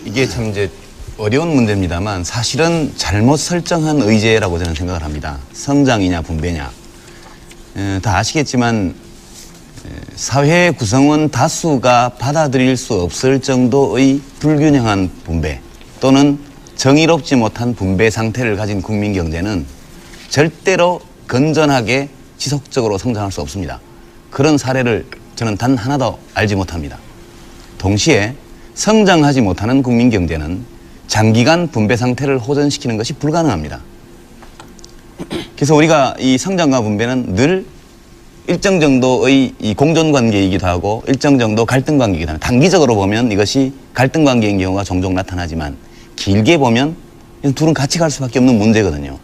이게 참 이제 어려운 문제입니다만 사실은 잘못 설정한 의제라고 저는 생각을 합니다. 성장이냐 분배냐. 다 아시겠지만 사회 구성원 다수가 받아들일 수 없을 정도의 불균형한 분배 또는 정의롭지 못한 분배 상태를 가진 국민 경제는 절대로 건전하게 지속적으로 성장할 수 없습니다. 그런 사례를 저는 단 하나도 알지 못합니다. 동시에 성장하지 못하는 국민 경제는 장기간 분배 상태를 호전시키는 것이 불가능합니다. 그래서 우리가 이 성장과 분배는 늘 일정 정도의 이 공존관계이기도 하고 일정 정도 갈등관계이기도 합니다. 단기적으로 보면 이것이 갈등관계인 경우가 종종 나타나지만 길게 보면 둘은 같이 갈 수밖에 없는 문제거든요.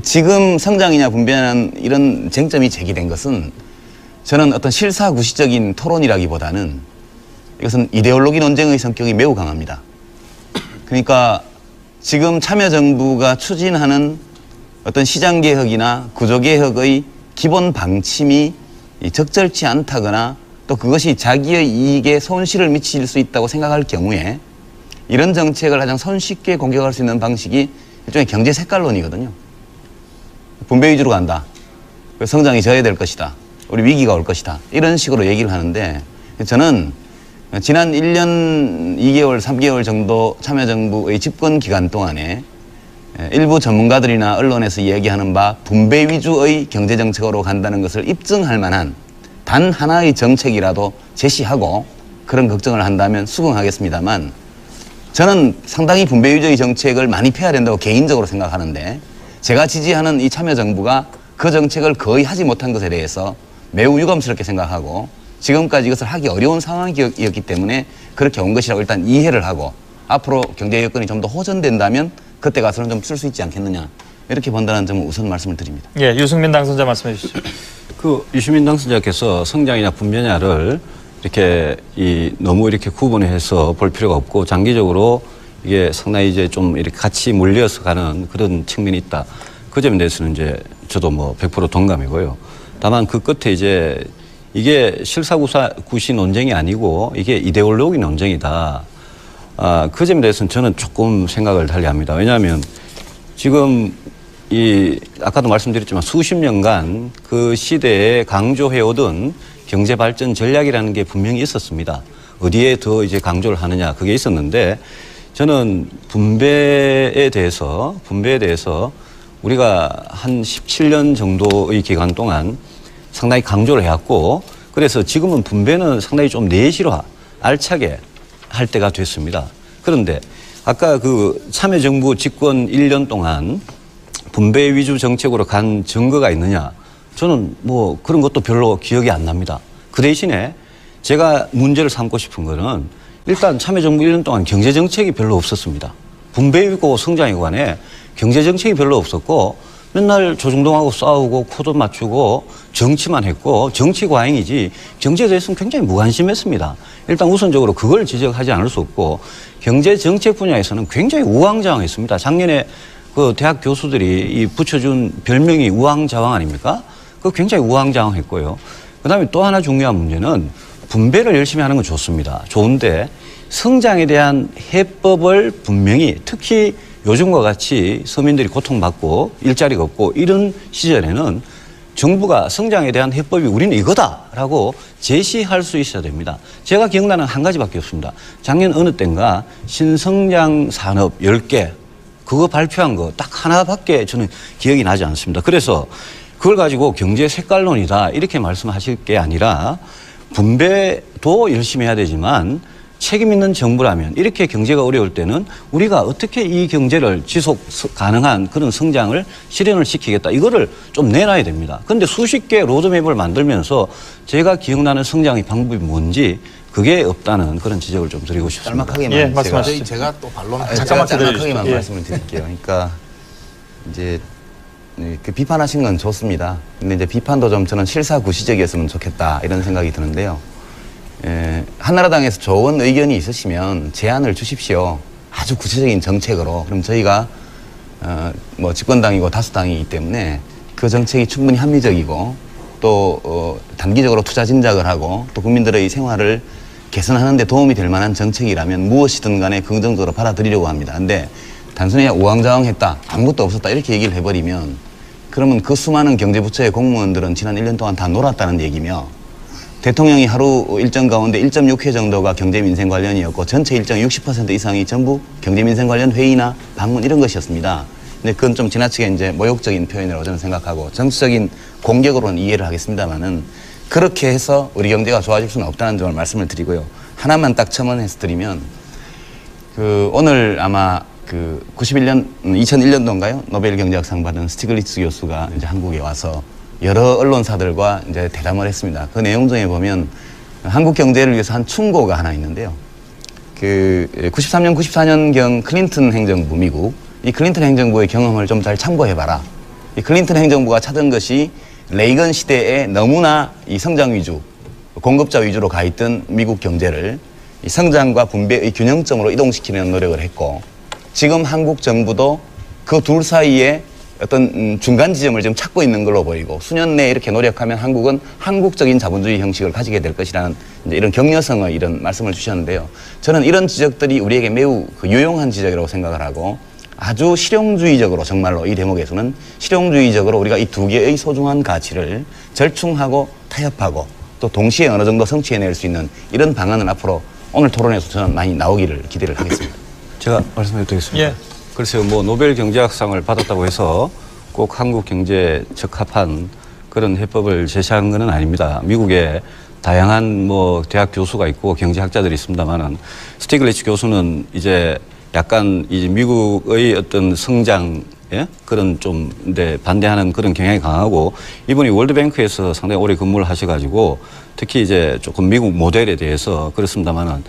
지금 성장이냐 분배냐는 이런 쟁점이 제기된 것은 저는 어떤 실사구시적인 토론이라기보다는 이것은 이데올로기 논쟁의 성격이 매우 강합니다. 그러니까 지금 참여정부가 추진하는 어떤 시장개혁이나 구조개혁의 기본 방침이 적절치 않다거나 또 그것이 자기의 이익에 손실을 미칠 수 있다고 생각할 경우에 이런 정책을 가장 손쉽게 공격할 수 있는 방식이 일종의 경제 색깔론이거든요. 분배 위주로 간다. 성장이 저해될 것이다. 우리 위기가 올 것이다. 이런 식으로 얘기를 하는데 저는 지난 1년 2개월, 3개월 정도 참여정부의 집권 기간 동안에 일부 전문가들이나 언론에서 얘기하는 바 분배 위주의 경제정책으로 간다는 것을 입증할 만한 단 하나의 정책이라도 제시하고 그런 걱정을 한다면 수긍하겠습니다만 저는 상당히 분배 위주의 정책을 많이 펴야 된다고 개인적으로 생각하는데 제가 지지하는 이 참여정부가 그 정책을 거의 하지 못한 것에 대해서 매우 유감스럽게 생각하고 지금까지 이것을 하기 어려운 상황이었기 때문에 그렇게 온 것이라고 일단 이해를 하고 앞으로 경제 여건이 좀 더 호전된다면 그때 가서는 좀 쓸 수 있지 않겠느냐 이렇게 본다는 점을 우선 말씀을 드립니다. 예, 유승민 당선자 말씀해 주시죠. 유시민 당선자께서 성장이냐 분배냐를 이렇게 너무 이렇게 구분해서 볼 필요가 없고 장기적으로 이게 상당히 이제 좀 이렇게 같이 물려서 가는 그런 측면이 있다. 그 점에 대해서는 이제 저도 뭐 100% 동감이고요. 다만 그 끝에 이제 이게 실사구시 논쟁이 아니고 이게 이데올로기 논쟁이다. 그 점에 대해서는 저는 조금 생각을 달리합니다. 왜냐하면 지금 아까도 말씀드렸지만 수십 년간 그 시대에 강조해오던 경제발전 전략이라는 게 분명히 있었습니다. 어디에 더 이제 강조를 하느냐 그게 있었는데 저는 분배에 대해서 우리가 한 17년 정도의 기간 동안 상당히 강조를 해왔고 그래서 지금은 분배는 상당히 좀 내실화, 알차게 할 때가 됐습니다. 그런데 아까 그 참여정부 집권 1년 동안 분배 위주 정책으로 간 증거가 있느냐 저는 뭐 그런 것도 별로 기억이 안 납니다. 그 대신에 제가 문제를 삼고 싶은 거는 일단 참여정부 1년 동안 경제정책이 별로 없었습니다. 분배이고 성장에 관해 경제정책이 별로 없었고 맨날 조중동하고 싸우고 코드 맞추고 정치만 했고 정치 과잉이지 경제에 대해서는 굉장히 무관심했습니다. 일단 우선적으로 그걸 지적하지 않을 수 없고 경제정책 분야에서는 굉장히 우왕좌왕했습니다. 작년에 그 대학 교수들이 붙여준 별명이 우왕좌왕 아닙니까? 그 굉장히 우왕좌왕했고요. 그다음에 또 하나 중요한 문제는 분배를 열심히 하는 건 좋습니다. 좋은데 성장에 대한 해법을 분명히 특히 요즘과 같이 서민들이 고통받고 일자리가 없고 이런 시절에는 정부가 성장에 대한 해법이 우리는 이거다라고 제시할 수 있어야 됩니다. 제가 기억나는 한 가지밖에 없습니다. 작년 어느 때인가 신성장 산업 10개 그거 발표한 거 딱 하나밖에 저는 기억이 나지 않습니다. 그래서 그걸 가지고 경제 색깔론이다 이렇게 말씀하실 게 아니라 분배도 열심히 해야 되지만 책임 있는 정부라면 이렇게 경제가 어려울 때는 우리가 어떻게 이 경제를 지속 가능한 그런 성장을 실현을 시키겠다. 이거를 좀 내놔야 됩니다. 그런데 수십 개 로드맵을 만들면서 제가 기억나는 성장의 방법이 뭔지 그게 없다는 그런 지적을 좀 드리고 싶습니다. 짤막하게만 예, 말씀하시죠. 제가 또 반론 잠깐만 짤막하게만 예. 말씀을 드릴게요. 그러니까 이제 그 비판하신 건 좋습니다. 근데 이제 비판도 좀 저는 실사구시적이었으면 좋겠다 이런 생각이 드는데요. 한나라당에서 좋은 의견이 있으시면 제안을 주십시오. 아주 구체적인 정책으로. 그럼 저희가 뭐 집권당이고 다수당이기 때문에 그 정책이 충분히 합리적이고 또 단기적으로 투자 진작을 하고 또 국민들의 생활을 개선하는 데 도움이 될 만한 정책이라면 무엇이든 간에 긍정적으로 받아들이려고 합니다. 근데 단순히 우왕좌왕했다, 아무것도 없었다 이렇게 얘기를 해버리면 그러면 그 수많은 경제부처의 공무원들은 지난 1년 동안 다 놀았다는 얘기며 대통령이 하루 일정 가운데 1.6회 정도가 경제민생 관련이었고 전체 일정 60% 이상이 전부 경제민생 관련 회의나 방문 이런 것이었습니다. 근데 그건 좀 지나치게 이제 모욕적인 표현이라고 저는 생각하고 정치적인 공격으로는 이해를 하겠습니다만은 그렇게 해서 우리 경제가 좋아질 수는 없다는 점을 말씀을 드리고요. 하나만 딱 첨언해서 드리면 오늘 아마 2001년도인가요? 노벨 경제학상 받은 스티글리츠 교수가 이제 한국에 와서 여러 언론사들과 이제 대담을 했습니다. 그 내용 중에 보면 한국 경제를 위해서 한 충고가 하나 있는데요. 93년, 94년경 클린턴 행정부 미국, 이 클린턴 행정부의 경험을 좀 잘 참고해봐라. 이 클린턴 행정부가 찾은 것이 레이건 시대에 너무나 이 성장 위주, 공급자 위주로 가 있던 미국 경제를 이 성장과 분배의 균형점으로 이동시키는 노력을 했고, 지금 한국 정부도 그 둘 사이에 어떤 중간 지점을 지금 찾고 있는 걸로 보이고, 수년 내에 이렇게 노력하면 한국은 한국적인 자본주의 형식을 가지게 될 것이라는 이제 이런 격려성의 이런 말씀을 주셨는데요. 저는 이런 지적들이 우리에게 매우 유용한 지적이라고 생각을 하고, 아주 실용주의적으로, 정말로 이 대목에서는 실용주의적으로 우리가 이 두 개의 소중한 가치를 절충하고 타협하고 또 동시에 어느 정도 성취해낼 수 있는 이런 방안은 앞으로 오늘 토론에서 저는 많이 나오기를 기대를 하겠습니다. 제가 말씀해 드리겠습니다. 예. 글쎄요, 노벨 경제학상을 받았다고 해서 꼭 한국 경제에 적합한 그런 해법을 제시한 것은 아닙니다. 미국에 다양한 대학 교수가 있고 경제학자들이 있습니다만은 스티글리츠 교수는 이제 약간 이제 미국의 어떤 성장 그런 좀 반대하는 그런 경향이 강하고, 이분이 월드뱅크에서 상당히 오래 근무를 하셔가지고 특히 이제 조금 미국 모델에 대해서 그렇습니다만은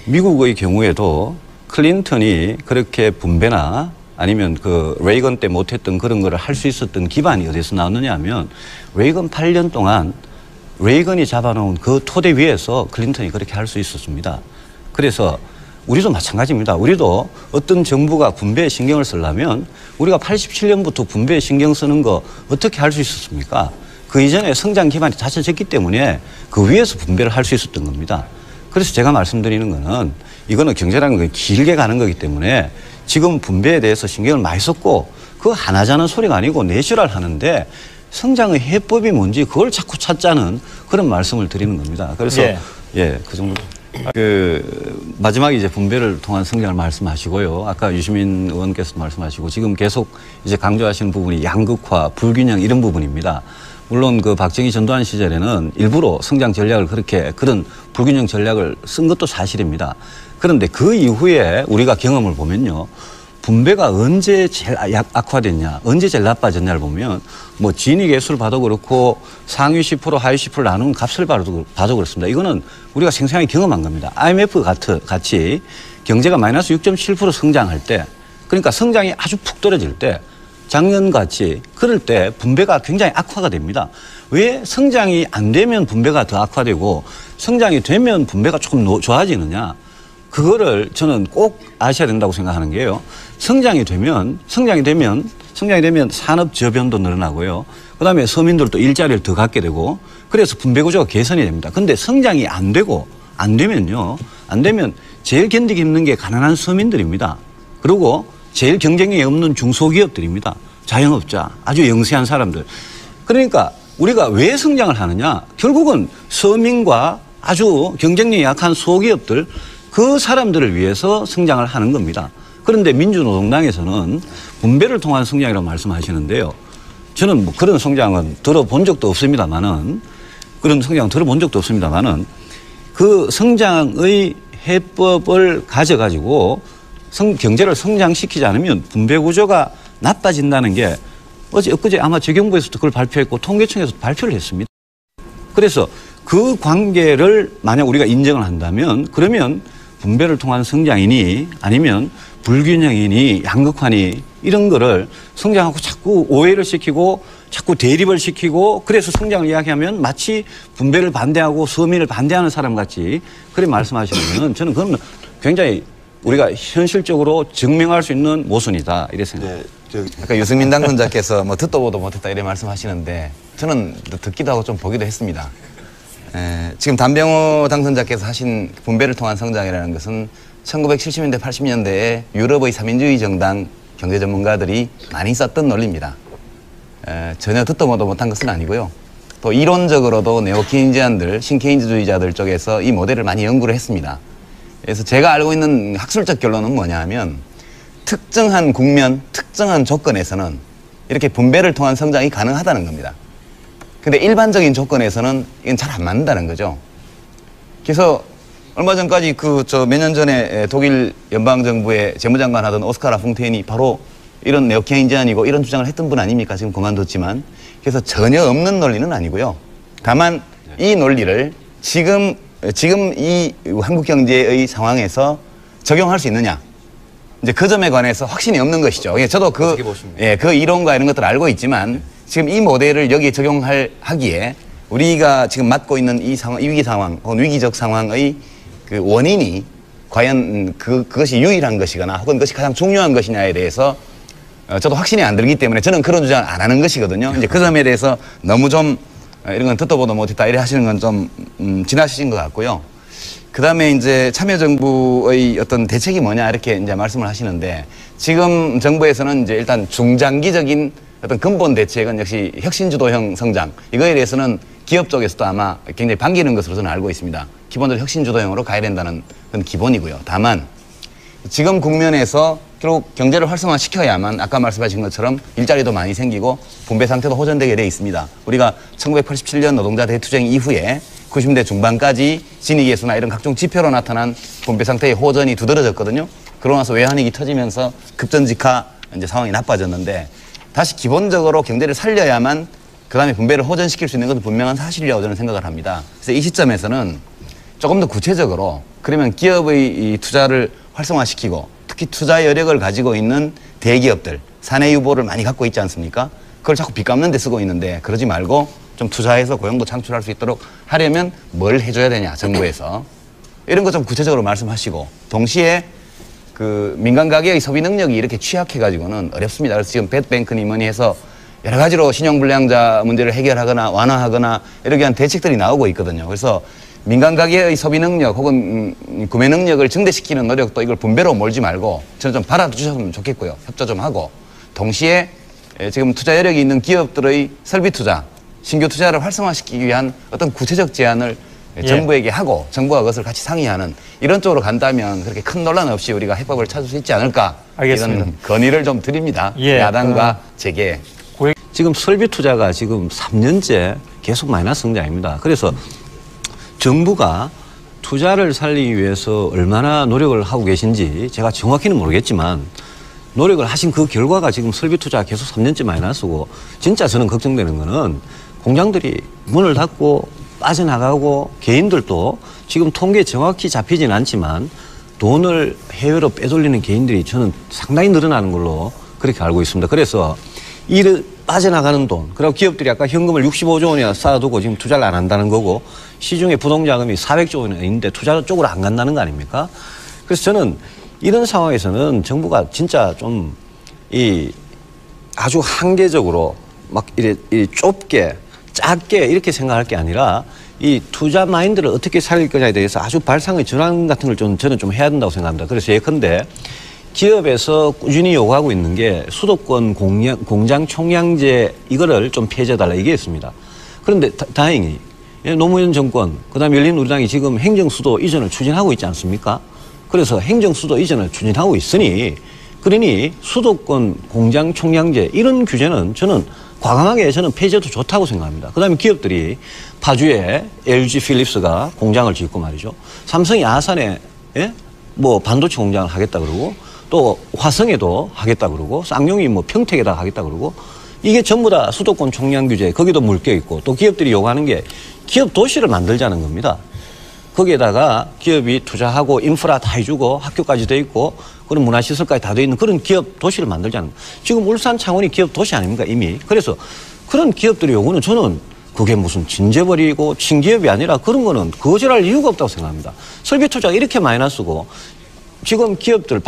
미국의 경우에도 클린턴이 그렇게 분배나 아니면 레이건 때 못했던 그런 거를 할 수 있었던 기반이 어디서 나왔느냐 하면 레이건 8년 동안 레이건이 잡아놓은 그 토대 위에서 클린턴이 그렇게 할 수 있었습니다. 그래서 우리도 마찬가지입니다. 우리도 어떤 정부가 분배에 신경을 쓰려면 우리가 87년부터 분배에 신경 쓰는 거 어떻게 할 수 있었습니까? 그 이전에 성장 기반이 다져졌기 때문에 그 위에서 분배를 할 수 있었던 겁니다. 그래서 제가 말씀드리는 거는 이거는 경제라는 건 길게 가는 거기 때문에 지금 분배에 대해서 신경을 많이 썼고 그거 하나자는 소리가 아니고 내실화를 하는데 성장의 해법이 뭔지 그걸 자꾸 찾자는 그런 말씀을 드리는 겁니다. 그래서 그 정도. 마지막에 이제 분배를 통한 성장을 말씀하시고요. 아까 유시민 의원께서 말씀하시고 지금 계속 이제 강조하시는 부분이 양극화, 불균형 이런 부분입니다. 물론 박정희 전두환 시절에는 일부러 성장 전략을 그런 불균형 전략을 쓴 것도 사실입니다. 그런데 그 이후에 우리가 경험을 보면요. 분배가 언제 제일 악화됐냐, 언제 제일 나빠졌냐를 보면 지니계수를 봐도 그렇고 상위 10%, 하위 10% 나누는 값을 봐도 그렇습니다. 이거는 우리가 생생하게 경험한 겁니다. IMF 같이 경제가 마이너스 6.7% 성장할 때, 그러니까 성장이 아주 푹 떨어질 때, 작년같이 그럴 때 분배가 굉장히 악화가 됩니다. 왜 성장이 안 되면 분배가 더 악화되고 성장이 되면 분배가 조금 좋아지느냐? 그거를 저는 꼭 아셔야 된다고 생각하는 게요. 성장이 되면 산업 저변도 늘어나고요. 그다음에 서민들도 일자리를 더 갖게 되고 그래서 분배 구조가 개선이 됩니다. 근데 성장이 안 되면 제일 견디기 힘든 게 가난한 서민들입니다. 그리고 제일 경쟁력이 없는 중소기업들입니다. 자영업자, 아주 영세한 사람들. 그러니까 우리가 왜 성장을 하느냐? 결국은 서민과 아주 경쟁력이 약한 소기업들, 그 사람들을 위해서 성장을 하는 겁니다. 그런데 민주노동당에서는 분배를 통한 성장이라고 말씀하시는데요. 저는 그런 성장은 들어본 적도 없습니다만은 그 성장의 해법을 가져가지고 경제를 성장시키지 않으면 분배 구조가 나빠진다는 게 엊그제 아마 재경부에서도 그걸 발표했고 통계청에서도 발표를 했습니다. 그래서 그 관계를 만약 우리가 인정을 한다면 그러면 분배를 통한 성장이니 아니면 불균형이니 양극화니 이런 거를 성장하고 자꾸 오해를 시키고 자꾸 대립을 시키고 그래서 성장을 이야기하면 마치 분배를 반대하고 서민을 반대하는 사람 같이 그렇게 말씀하시는 거는 저는 그건 굉장히 우리가 현실적으로 증명할 수 있는 모순이다 이렇게 생각합니다. 아까 유승민 당선자께서 듣도 보도 못했다 이렇게 말씀하시는데 저는 듣기도 하고 좀 보기도 했습니다. 지금 단병호 당선자께서 하신 분배를 통한 성장이라는 것은 1970년대, 80년대에 유럽의 삼인주의 정당 경제 전문가들이 많이 썼던 논리입니다. 전혀 듣도 보도 못한 것은 아니고요. 또 이론적으로도 네오케인지안들, 신케인즈주의자들 쪽에서 이 모델을 많이 연구를 했습니다. 그래서 제가 알고 있는 학술적 결론은 뭐냐 하면 특정한 국면, 특정한 조건에서는 이렇게 분배를 통한 성장이 가능하다는 겁니다. 근데 일반적인 조건에서는 이건 잘 안 맞는다는 거죠. 그래서 얼마 전까지 몇 년 전에 독일 연방정부의 재무장관 하던 오스카 라퐁테인이 바로 이런 네오케인지안이고 이런 주장을 했던 분 아닙니까? 지금 그만뒀지만. 그래서 전혀 없는 논리는 아니고요. 다만 이 논리를 지금 이 한국 경제의 상황에서 적용할 수 있느냐. 이제 그 점에 관해서 확신이 없는 것이죠. 저도 그 이론과 이런 것들을 알고 있지만 지금 이 모델을 여기에 적용하기에 우리가 지금 맞고 있는 이 상황, 이 위기 상황, 혹은 위기적 상황의 그 원인이 과연 그것이 유일한 것이거나 혹은 그것이 가장 중요한 것이냐에 대해서 저도 확신이 안 들기 때문에 저는 그런 주장 안 하는 것이거든요. 이제 그 점에 대해서 너무 좀 이런 건 듣도 보도 못했다 이래 하시는 건 좀 지나치신 것 같고요. 그 다음에 이제 참여정부의 어떤 대책이 뭐냐 이렇게 이제 말씀을 하시는데 지금 정부에서는 이제 일단 중장기적인 어떤 근본 대책은 역시 혁신주도형 성장 이거에 대해서는 기업 쪽에서도 아마 굉장히 반기는 것으로 저는 알고 있습니다. 기본적으로 혁신주도형으로 가야 된다는 건 기본이고요. 다만 지금 국면에서 결국 경제를 활성화시켜야만 아까 말씀하신 것처럼 일자리도 많이 생기고 분배 상태도 호전되게 돼 있습니다. 우리가 1987년 노동자 대투쟁 이후에 90대 중반까지 진익예수나 이런 각종 지표로 나타난 분배 상태의 호전이 두드러졌거든요. 그러고 나서 외환위기 터지면서 급전직하 이제 상황이 나빠졌는데 다시 기본적으로 경제를 살려야만 그 다음에 분배를 호전시킬 수 있는 것은 분명한 사실이라고 저는 생각을 합니다. 그래서 이 시점에서는 조금 더 구체적으로 그러면 기업의 이 투자를 활성화시키고 특히 투자 여력을 가지고 있는 대기업들, 사내 유보를 많이 갖고 있지 않습니까? 그걸 자꾸 빚 갚는 데 쓰고 있는데 그러지 말고 좀 투자해서 고용도 창출할 수 있도록 하려면 뭘 해줘야 되냐, 정부에서. 이런 거 좀 구체적으로 말씀하시고 동시에 그 민간 가계의 소비 능력이 이렇게 취약해가지고는 어렵습니다. 그래서 지금 뱃뱅크니 뭐니 해서 여러 가지로 신용불량자 문제를 해결하거나 완화하거나 이렇게 한 대책들이 나오고 있거든요. 그래서 민간 가계의 소비 능력 혹은 구매 능력을 증대시키는 노력도 이걸 분배로 몰지 말고 저는 좀 받아주셨으면 좋겠고요. 협조 좀 하고 동시에 지금 투자 여력이 있는 기업들의 설비 투자, 신규 투자를 활성화시키기 위한 어떤 구체적 제안을 정부에게 하고 정부가 그것을 같이 상의하는 이런 쪽으로 간다면 그렇게 큰 논란 없이 우리가 해법을 찾을 수 있지 않을까. 알겠습니다. 이런 건의를 좀 드립니다. 야당과 제게. 지금 설비 투자가 지금 3년째 계속 마이너스 성장입니다. 그래서 정부가 투자를 살리기 위해서 얼마나 노력을 하고 계신지 제가 정확히는 모르겠지만 노력을 하신 그 결과가 지금 설비 투자가 계속 3년째 마이너스고 진짜 저는 걱정되는 거는 공장들이 문을 닫고 빠져나가고 개인들도 지금 통계에 정확히 잡히진 않지만 돈을 해외로 빼돌리는 개인들이 저는 상당히 늘어나는 걸로 그렇게 알고 있습니다. 그래서 이 빠져나가는 돈, 그리고 기업들이 아까 현금을 65조 원이나 쌓아두고 지금 투자를 안 한다는 거고 시중에 부동자금이 400조 원이 있는데 투자 쪽으로 안 간다는 거 아닙니까? 그래서 저는 이런 상황에서는 정부가 진짜 좀 아주 한계적으로 막 이래 좁게 작게 이렇게 생각할 게 아니라 이 투자 마인드를 어떻게 살릴 거냐에 대해서 아주 발상의 전환 같은 걸 저는 좀 해야 된다고 생각합니다. 그래서 예컨대 기업에서 꾸준히 요구하고 있는 게 수도권 공장 총량제 이거를 좀 폐지해달라 이게 있습니다. 그런데 다행히 노무현 정권 그다음에 열린우리당이 지금 행정수도 이전을 추진하고 있지 않습니까? 그래서 행정수도 이전을 추진하고 있으니 그러니 수도권 공장 총량제 이런 규제는 저는 과감하게 저는 폐지해도 좋다고 생각합니다. 그다음에 기업들이 파주에 LG 필립스가 공장을 짓고 말이죠. 삼성이 아산에 뭐 반도체 공장을 하겠다 그러고 또 화성에도 하겠다 그러고 쌍용이 뭐 평택에다 하겠다 그러고 이게 전부 다 수도권 총량 규제 거기도 물겨 있고 또 기업들이 요구하는 게 기업 도시를 만들자는 겁니다. 거기에다가 기업이 투자하고 인프라 다 해주고 학교까지 돼 있고 그런 문화시설까지 다 돼 있는 그런 기업 도시를 만들자는 거예요. 지금 울산 창원이 기업 도시 아닙니까 이미. 그래서 그런 기업들의 요구는 저는 그게 무슨 진재벌이고 친기업이 아니라 그런 거는 거절할 이유가 없다고 생각합니다. 설비 투자가 이렇게 마이너스고 지금 기업들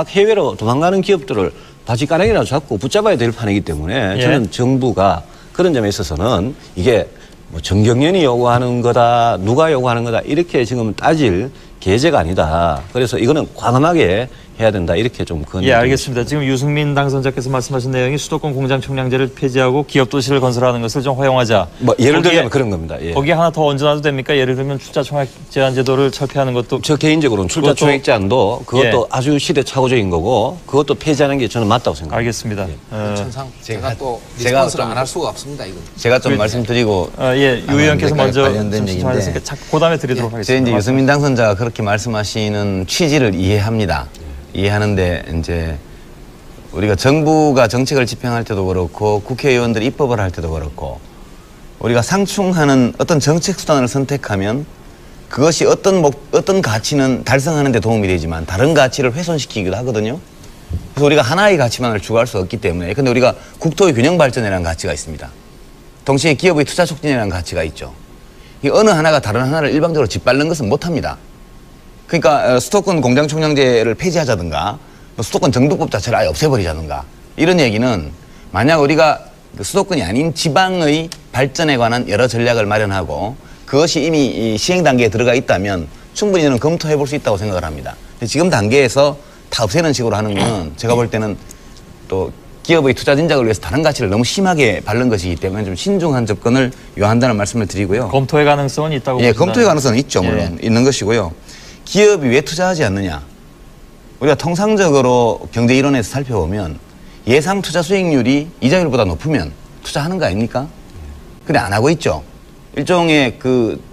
해외로 도망가는 기업들을 바지가랑이라도 잡고 붙잡아야 될 판이기 때문에 저는 정부가 그런 점에 있어서는 이게 뭐 정경련이 요구하는 거다, 누가 요구하는 거다 이렇게 지금 따질 계제가 아니다. 그래서 이거는 과감하게 해야 된다 이렇게 좀 예, 알겠습니다. 지금 유승민 당선자께서 말씀하신 내용이 수도권 공장 총량제를 폐지하고 기업 도시를 건설하는 것을 좀 허용하자. 뭐 예를 들면 그런 겁니다. 예. 거기에 하나 더 얹어놔도 됩니까? 예를 들면 출자 총액 제한 제도를 철폐하는 것도. 저 개인적으로는 출자 총액 제한도 그것도 예. 아주 시대착오적인 거고 그것도 폐지하는 게 저는 맞다고 생각합니다. 알겠습니다. 천상 제가 또 제가 리스폰스를 좀- 안 할 수가 없습니다. 이거. 제가 좀 말씀드리고 예, 유 의원께서 먼저 관련된 말해서 얘기인데 그 다음에 드리도록 제 하겠습니다. 이제 유승민 당선자가 그렇게 말씀하시는 취지를 이해합니다. 이해하는데 이제 우리가 정부가 정책을 집행할 때도 그렇고 국회의원들이 입법을 할 때도 그렇고 우리가 상충하는 어떤 정책 수단을 선택하면 그것이 어떤 가치는 달성하는 데 도움이 되지만 다른 가치를 훼손시키기도 하거든요. 그래서 우리가 하나의 가치만을 추구할 수 없기 때문에 근데 우리가 국토의 균형 발전이라는 가치가 있습니다. 동시에 기업의 투자 촉진이라는 가치가 있죠. 이 어느 하나가 다른 하나를 일방적으로 짓밟는 것은 못합니다. 그러니까 수도권 공장 총량제를 폐지하자든가 수도권 정비법 자체를 아예 없애버리자든가 이런 얘기는 만약 우리가 수도권이 아닌 지방의 발전에 관한 여러 전략을 마련하고 그것이 이미 시행 단계에 들어가 있다면 충분히 저는 검토해 볼 수 있다고 생각을 합니다. 근데 지금 단계에서 다 없애는 식으로 하는 건 제가 볼 때는 또 기업의 투자 진작을 위해서 다른 가치를 너무 심하게 바른 것이기 때문에 좀 신중한 접근을 요한다는 말씀을 드리고요. 검토의 가능성은 있다고 예, 보신다는 검토의 가능성은 있죠. 물론 있는 것이고요. 기업이 왜 투자하지 않느냐? 우리가 통상적으로 경제 이론에서 살펴보면 예상 투자 수익률이 이자율보다 높으면 투자하는 거 아닙니까? 근데 안 하고 있죠. 일종의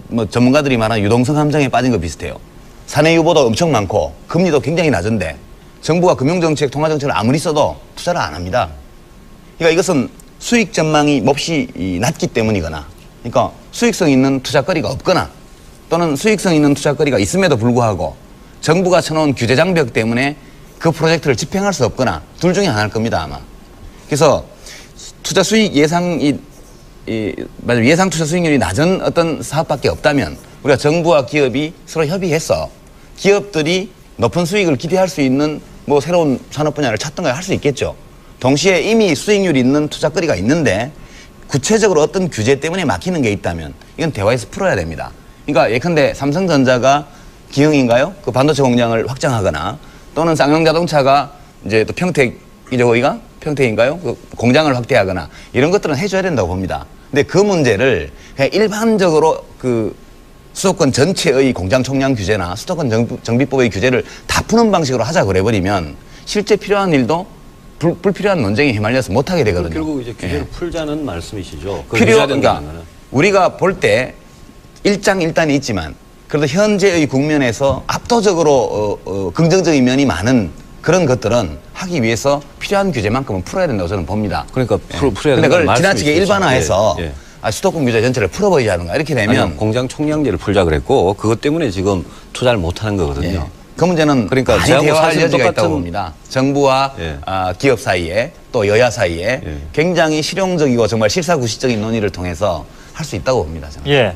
뭐 전문가들이 말하는 유동성 함정에 빠진 거 비슷해요. 사내 유보도 엄청 많고 금리도 굉장히 낮은데 정부가 금융정책, 통화정책을 아무리 써도 투자를 안 합니다. 그러니까 이것은 수익 전망이 몹시 낮기 때문이거나 그러니까 수익성 있는 투자거리가 없거나 또는 수익성 있는 투자거리가 있음에도 불구하고 정부가 쳐놓은 규제 장벽 때문에 그 프로젝트를 집행할 수 없거나 둘 중에 하나일 겁니다, 아마. 그래서 투자 수익 예상이 예상 투자 수익률이 낮은 어떤 사업밖에 없다면 우리가 정부와 기업이 서로 협의해서 기업들이 높은 수익을 기대할 수 있는 뭐 새로운 산업 분야를 찾던가 할 수 있겠죠. 동시에 이미 수익률이 있는 투자거리가 있는데 구체적으로 어떤 규제 때문에 막히는 게 있다면 이건 대화에서 풀어야 됩니다. 그러니까 예컨대 삼성전자가 기흥인가요? 그 반도체 공장을 확장하거나 또는 쌍용자동차가 이제 또 평택이죠, 거기가? 평택인가요? 그 공장을 확대하거나 이런 것들은 해줘야 된다고 봅니다. 근데 그 문제를 그냥 일반적으로 그 수도권 전체의 공장 총량 규제나 수도권 정비법의 규제를 다 푸는 방식으로 하자 그래버리면 실제 필요한 일도 불필요한 논쟁에 휘말려서 못하게 되거든요. 결국 이제 규제를 풀자는 말씀이시죠. 그러니까 우리가 볼 때 일장일단이 있지만 그래도 현재의 국면에서 압도적으로 긍정적인 면이 많은 그런 것들은 하기 위해서 필요한 규제만큼은 풀어야 된다고 저는 봅니다. 그러니까 풀어야 근데 된다는 그걸 지나치게 말씀이시죠. 일반화해서 예, 예. 수도권 규제 전체를 풀어버리자든가 이렇게 되면 아니요, 공장 총량제를 풀자 그랬고 그것 때문에 지금 투자를 못하는 거거든요. 예. 그 문제는 그러니까 많이 저하고 대화할 사실 여지가 있다고 똑같은- 봅니다. 정부와 예. 기업 사이에 또 여야 사이에 예. 굉장히 실용적이고 정말 실사구시적인 논의를 통해서 할 수 있다고 봅니다. 저는. 예.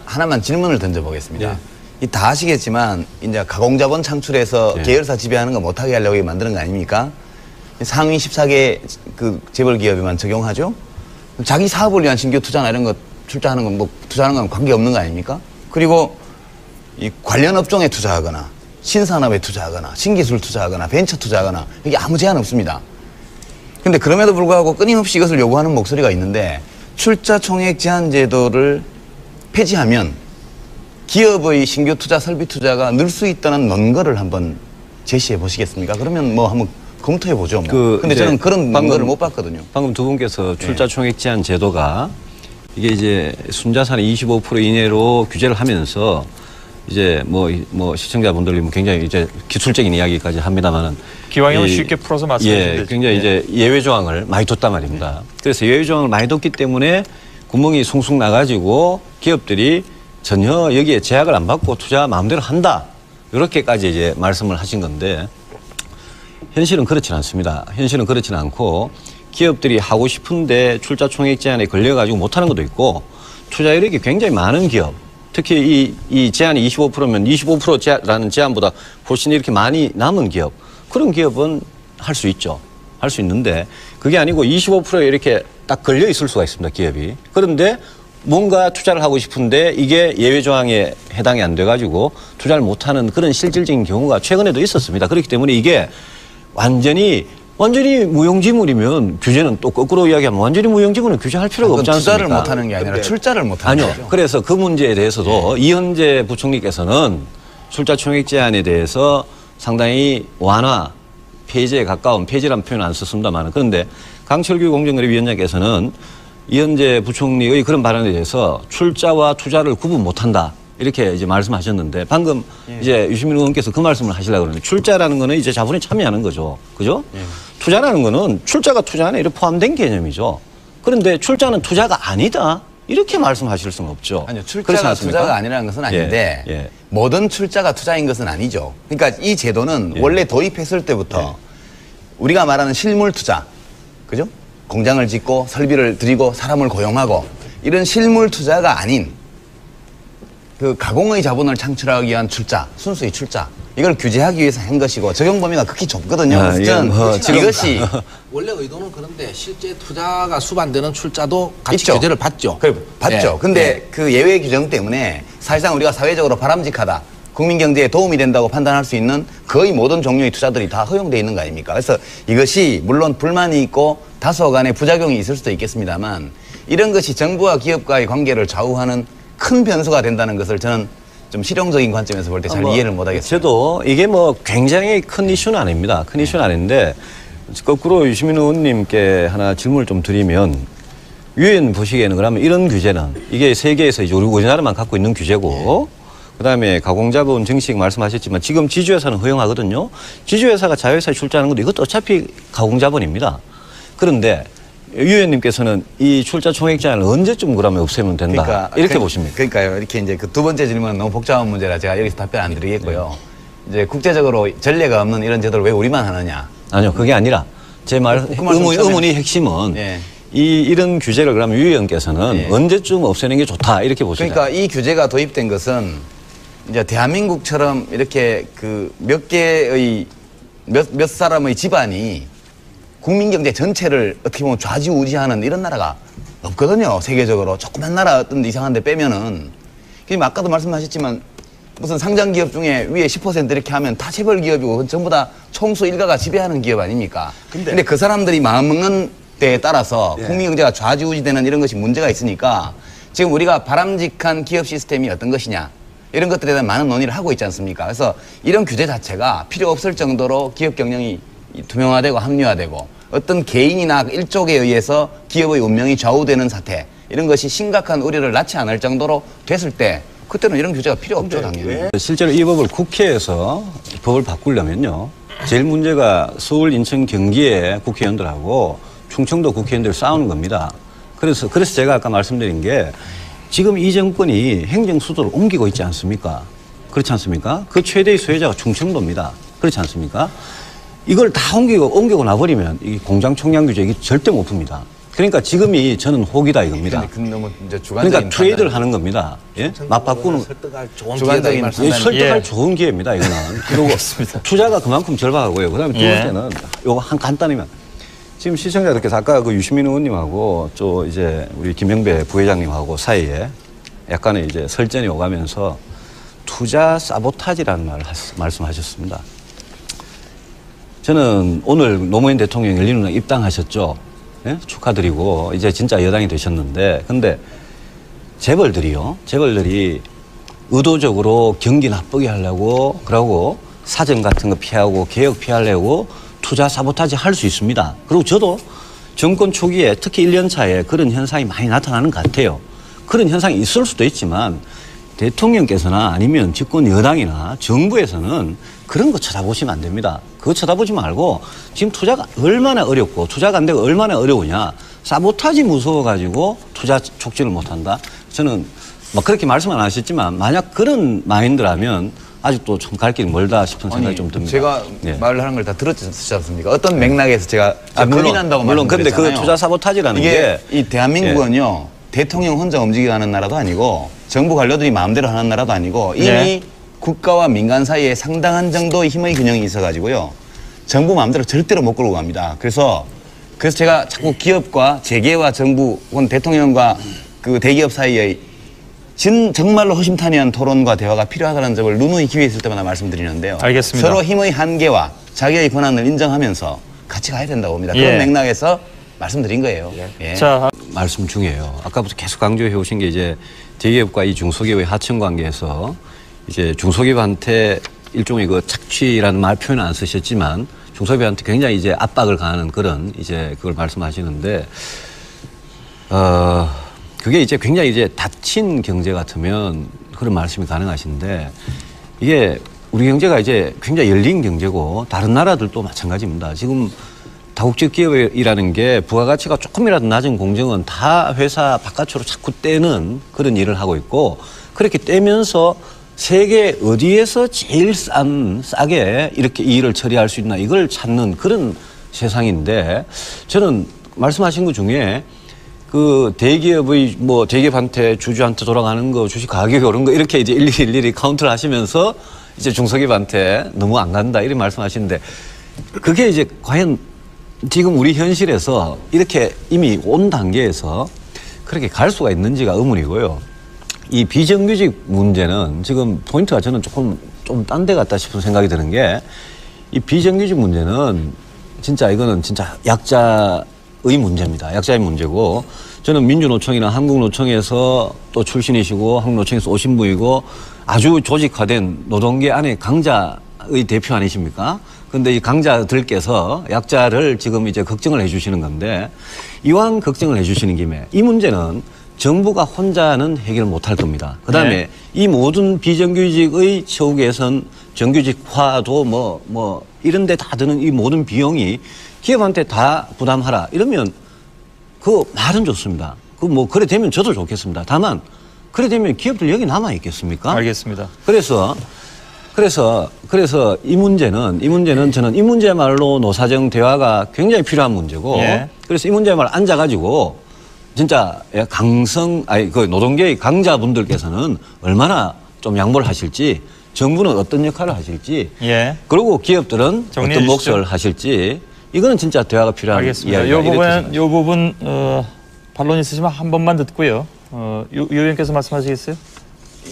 하나만 질문을 던져보겠습니다. 예. 이 다 아시겠지만 이제 가공자본 창출해서 예. 계열사 지배하는 거 못하게 하려고 만드는 거 아닙니까? 상위 14개 그 재벌 기업에만 적용하죠. 자기 사업을 위한 신규 투자나 이런 거 출자하는 건 뭐 투자하는 건 관계 없는 거 아닙니까? 그리고 이 관련 업종에 투자하거나 신산업에 투자하거나 신기술 투자하거나 벤처 투자하거나 이게 아무 제한 없습니다. 근데 그럼에도 불구하고 끊임없이 이것을 요구하는 목소리가 있는데 출자 총액 제한 제도를 폐지하면 기업의 신규 투자, 설비 투자가 늘 수 있다는 논거를 한번 제시해 보시겠습니까? 그러면 뭐 한번 검토해 보죠. 뭐. 근데 저는 그런 논거를 못 봤거든요. 방금 두 분께서 출자 총액 제한 제도가 이게 이제 순자산의 25% 이내로 규제를 하면서 이제 뭐 시청자분들이 굉장히 이제 기술적인 이야기까지 합니다만은 기왕이면 쉽게 풀어서 말씀해 주시면 되죠. 굉장히 이제 예외 조항을 많이 뒀단 말입니다. 그래서 예외 조항을 많이 뒀기 때문에 구멍이 숭숭 나가지고 기업들이 전혀 여기에 제약을 안 받고 투자 마음대로 한다. 이렇게까지 이제 말씀을 하신 건데 현실은 그렇지는 않습니다. 현실은 그렇지는 않고 기업들이 하고 싶은데 출자 총액 제한에 걸려가지고 못하는 것도 있고 투자 이력이 굉장히 많은 기업 특히 이 제한이 25%면 25%라는 제한보다 훨씬 이렇게 많이 남은 기업 그런 기업은 할 수 있죠. 할 수 있는데 그게 아니고 25%에 이렇게 딱 걸려 있을 수가 있습니다. 기업이. 그런데 뭔가 투자를 하고 싶은데 이게 예외 조항에 해당이 안 돼가지고 투자를 못하는 그런 실질적인 경우가 최근에도 있었습니다. 그렇기 때문에 이게 완전히 무용지물이면 규제는 또 거꾸로 이야기하면 완전히 무용지물은 규제할 필요가 없지 않습니까? 투자를 못하는 게 아니라 출자를 못하는 아니요. 거죠. 그래서 그 문제에 대해서도 이현재 부총리께서는 출자 총액 제한에 대해서 상당히 완화, 폐지에 가까운 폐지라는 표현 안 썼습니다만 그런데 강철규 공정거래위원장께서는 이현재 부총리의 그런 발언에 대해서 출자와 투자를 구분 못한다. 이렇게 이제 말씀하셨는데 방금 이제 유시민 의원께서 그 말씀을 하시려고 그러는데 출자라는 거는 이제 자본에 참여하는 거죠. 그죠? 투자라는 거는 출자가 투자 안에 이렇게 포함된 개념이죠. 그런데 출자는 투자가 아니다. 이렇게 말씀하실 수는 없죠. 아니요, 출자가 투자가 아니라는 것은 아닌데 모든 출자가 투자인 것은 아니죠. 그러니까 이 제도는 원래 도입했을 때부터 우리가 말하는 실물 투자, 그죠? 공장을 짓고 설비를 들이고 사람을 고용하고 이런 실물 투자가 아닌 그 가공의 자본을 창출하기 위한 출자, 순수의 출자 이걸 규제하기 위해서 한 것이고 적용 범위가 극히 좁거든요. 지금 이것이 원래 의도는 그런데 실제 투자가 수반되는 출자도 같이 있죠. 규제를 받죠. 받죠. 근데 그 예외 규정 때문에 사실상 우리가 사회적으로 바람직하다. 국민 경제에 도움이 된다고 판단할 수 있는 거의 모든 종류의 투자들이 다 허용되어 있는 거 아닙니까? 그래서 이것이 물론 불만이 있고 다소 간의 부작용이 있을 수도 있겠습니다만 이런 것이 정부와 기업과의 관계를 좌우하는 큰 변수가 된다는 것을 저는 좀 실용적인 관점에서 볼 때 잘 이해를 못 하겠습니다. 저도 이게 뭐 굉장히 큰 이슈는 아닙니다. 큰 이슈는 아닌데 거꾸로 유시민 의원님께 하나 질문을 좀 드리면 유엔 보시기에는 그러면 이런 규제는 이게 세계에서 이제 우리나라만 갖고 있는 규제고 그다음에 가공자본 증식 말씀하셨지만 지금 지주회사는 허용하거든요. 지주회사가 자회사에 출자하는 것도 이것도 어차피 가공자본입니다. 그런데 유 의원님께서는 이 출자 총액 제한을 언제쯤 그러면 없애면 된다. 이렇게 보십니까? 그러니까요. 이렇게 이제 그 두 번째 질문은 너무 복잡한 문제라 제가 여기서 답변 안 드리겠고요. 이제 국제적으로 전례가 없는 이런 제도를 왜 우리만 하느냐. 아니요. 그게 아니라 제 말 의문의 핵심은 이런 규제를 그러면 유 의원께서는 언제쯤 없애는 게 좋다. 이렇게 보시죠. 그러니까 이 규제가 도입된 것은 이제 대한민국처럼 이렇게 그 몇 개의 몇 사람의 집안이 국민 경제 전체를 어떻게 보면 좌지우지하는 이런 나라가 없거든요. 세계적으로. 조그만 나라 어떤 이상한 데 빼면은. 아까도 말씀하셨지만 무슨 상장 기업 중에 위에 10% 이렇게 하면 다 재벌 기업이고 전부 다 총수 일가가 지배하는 기업 아닙니까? 근데 그 사람들이 마음먹는 데에 따라서 국민 경제가 좌지우지되는 이런 것이 문제가 있으니까 지금 우리가 바람직한 기업 시스템이 어떤 것이냐 이런 것들에 대한 많은 논의를 하고 있지 않습니까? 그래서 이런 규제 자체가 필요 없을 정도로 기업 경영이 투명화되고 합리화되고 어떤 개인이나 일족에 의해서 기업의 운명이 좌우되는 사태 이런 것이 심각한 우려를 낳지 않을 정도로 됐을 때 그때는 이런 규제가 필요 없죠, 당연히. 실제로 이 법을 국회에서 법을 바꾸려면요. 제일 문제가 서울, 인천, 경기의 국회의원들하고 충청도 국회의원들 싸우는 겁니다. 그래서 제가 아까 말씀드린 게 지금 이 정권이 행정 수도를 옮기고 있지 않습니까? 그렇지 않습니까? 그 최대의 소유자가 충청도입니다. 그렇지 않습니까? 이걸 다 옮기고 나버리면 이 공장 총량 규제 이게 절대 못 풉니다. 그러니까 지금이 저는 호기다 이겁니다. 너무 이제 그러니까 트레이드를 하는 겁니다. 예? 맞바꾸는 설득할 좋은 주관적인 기회다. 설득할 좋은 기회입니다. 이거는. 그리고 투자가 그만큼 절박하고요. 그다음에 두 번째는 요거 한 간단히만 지금 시청자들께서 아까 그 유시민 의원님하고 또 이제 우리 김영배 부회장님하고 사이에 약간의 이제 설전이 오가면서 투자 사보타지라는 말씀하셨습니다. 저는 오늘 노무현 대통령 열린우당 입당하셨죠. 예? 축하드리고 이제 진짜 여당이 되셨는데 근데 재벌들이 의도적으로 경기 나쁘게 하려고 그러고 사정 같은 거 피하고 개혁 피하려고 투자 사보타지 할 수 있습니다. 그리고 저도 정권 초기에 특히 1년 차에 그런 현상이 많이 나타나는 것 같아요. 그런 현상이 있을 수도 있지만 대통령께서나 아니면 집권 여당이나 정부에서는 그런 거 쳐다보시면 안 됩니다. 그거 쳐다보지 말고 지금 투자가 얼마나 어렵고 투자가 안 되고 얼마나 어려우냐. 사보타지 무서워가지고 투자 촉진을 못한다. 저는 막 그렇게 말씀 안 하셨지만 만약 그런 마인드라면 아직도 좀 갈 길이 멀다 싶은 생각이 좀 듭니다. 제가 말을 하는 걸 다 들었지 않습니까? 어떤 맥락에서 제가 겁이 난다고 물론 근데 말씀드렸잖아요. 그 투자 사보타지라는 게 이 대한민국은요. 대통령 혼자 움직이게 하는 나라도 아니고 정부 관료들이 마음대로 하는 나라도 아니고 이미 국가와 민간 사이에 상당한 정도의 힘의 균형이 있어가지고요. 정부 마음대로 절대로 못 끌고 갑니다. 그래서 제가 자꾸 기업과 재계와 정부 혹은 대통령과 그 대기업 사이에 정말로 허심탄회한 토론과 대화가 필요하다는 점을 누누이 기회 있을 때마다 말씀드리는데요. 알겠습니다. 서로 힘의 한계와 자기의 권한을 인정하면서 같이 가야 된다고 봅니다. 예. 그런 맥락에서 말씀드린 거예요. 예. 자, 말씀 중이에요. 아까부터 계속 강조해 오신 게 이제 대기업과 이 중소기업의 하청 관계에서 이제 중소기업한테 일종의 그 착취라는 말 표현은 안 쓰셨지만 중소기업한테 굉장히 이제 압박을 가하는 그런 이제 그걸 말씀하시는데 그게 이제 굉장히 이제 닫힌 경제 같으면 그런 말씀이 가능하신데 이게 우리 경제가 이제 굉장히 열린 경제고 다른 나라들도 마찬가지입니다. 지금 다국적 기업이라는 게 부가가치가 조금이라도 낮은 공정은 다 회사 바깥으로 자꾸 떼는 그런 일을 하고 있고 그렇게 떼면서 세계 어디에서 제일 싸게 이렇게 이 일을 처리할 수 있나 이걸 찾는 그런 세상인데 저는 말씀하신 것 중에 그 대기업의 뭐 대기업한테 주주한테 돌아가는 거 주식 가격이 오른 거 이렇게 이제 일일이 카운트를 하시면서 이제 중소기업한테 너무 안 간다 이런 말씀하시는데 그게 이제 과연 지금 우리 현실에서 이렇게 이미 온 단계에서 그렇게 갈 수가 있는지가 의문이고요. 이 비정규직 문제는 지금 포인트가 저는 조금 좀 딴 데 같다 싶은 생각이 드는 게 이 비정규직 문제는 진짜 이거는 진짜 약자의 문제입니다. 약자의 문제고 저는 민주노총이나 한국노총에서 또 출신이시고 한국노총에서 오신 분이고 아주 조직화된 노동계 안에 강자의 대표 아니십니까? 근데 이 강자들께서 약자를 지금 이제 걱정을 해주시는 건데 이왕 걱정을 해주시는 김에 이 문제는 정부가 혼자는 해결 못할 겁니다. 그다음에 네. 이 모든 비정규직의 처우 개선, 정규직화도 뭐 이런 데 다 드는 이 모든 비용이 기업한테 다 부담하라 이러면 그 말은 좋습니다. 그 뭐 그래 되면 저도 좋겠습니다. 다만 그래 되면 기업들 여기 남아 있겠습니까? 알겠습니다. 그래서 이 문제는 저는 이 문제야말로 노사정 대화가 굉장히 필요한 문제고 예. 그래서 이 문제야말로 앉아가지고 진짜 그 노동계의 강자분들께서는 얼마나 좀 양보를 하실지 정부는 어떤 역할을 하실지 예. 그리고 기업들은 정리해 어떤 주시죠. 몫을 하실지 이거는 진짜 대화가 필요한 알겠습니다. 이야기가 이 부분 반론 있으시면 한 번만 듣고요. 유 의원께서 말씀하시겠어요?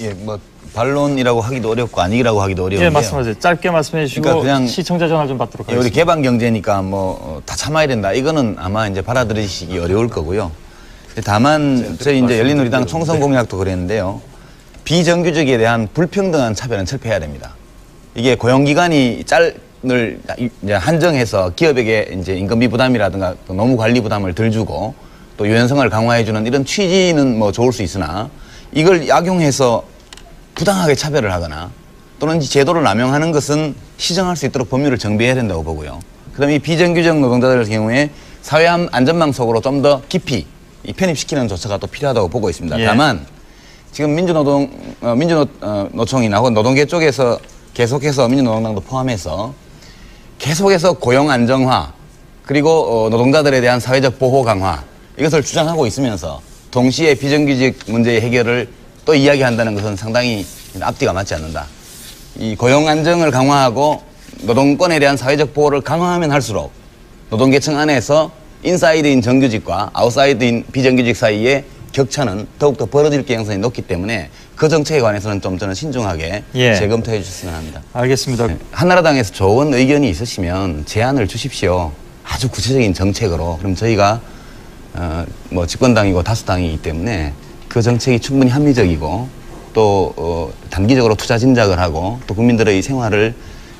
예, 뭐 반론이라고 하기도 어렵고 아니라고 하기도 어려운데요. 예, 말씀하세요. 짧게 말씀해 주시고 그러니까 그냥 시청자 전화 좀 받도록 예, 우리 하겠습니다. 개방 경제니까 뭐 다 참아야 된다. 이거는 아마 이제 받아들이시기 어려울 거고요. 다만 저희 이제 열린우리당 총선 공약도 그랬는데요. 비정규직에 대한 불평등한 차별은 철폐해야 됩니다. 이게 고용기간이 을 이제 한정해서 기업에게 이제 인건비 부담이라든가 또 노무 관리 부담을 덜 주고 또 유연성을 강화해주는 이런 취지는 뭐 좋을 수 있으나 이걸 약용해서 부당하게 차별을 하거나 또는 제도를 남용하는 것은 시정할 수 있도록 법률을 정비해야 된다고 보고요. 그다음 이 비정규직 노동자들 경우에 사회 안전망 속으로 좀 더 깊이 편입시키는 조처가 또 필요하다고 보고 있습니다. 예. 다만 지금 민주노총이나 혹은 노동계 쪽에서 계속해서 민주노동당도 포함해서 계속해서 고용 안정화 그리고 노동자들에 대한 사회적 보호 강화 이것을 주장하고 있으면서 동시에 비정규직 문제의 해결을 또 이야기한다는 것은 상당히 앞뒤가 맞지 않는다. 이 고용 안정을 강화하고 노동권에 대한 사회적 보호를 강화하면 할수록 노동계층 안에서 인사이드인 정규직과 아웃사이드인 비정규직 사이에 격차는 더욱더 벌어질 가능성이 높기 때문에 그 정책에 관해서는 좀 저는 신중하게 예. 재검토해 주셨으면 합니다. 알겠습니다. 한나라당에서 좋은 의견이 있으시면 제안을 주십시오. 아주 구체적인 정책으로. 그럼 저희가 뭐 집권당이고 다수당이기 때문에 그 정책이 충분히 합리적이고 또 단기적으로 투자 진작을 하고 또 국민들의 생활을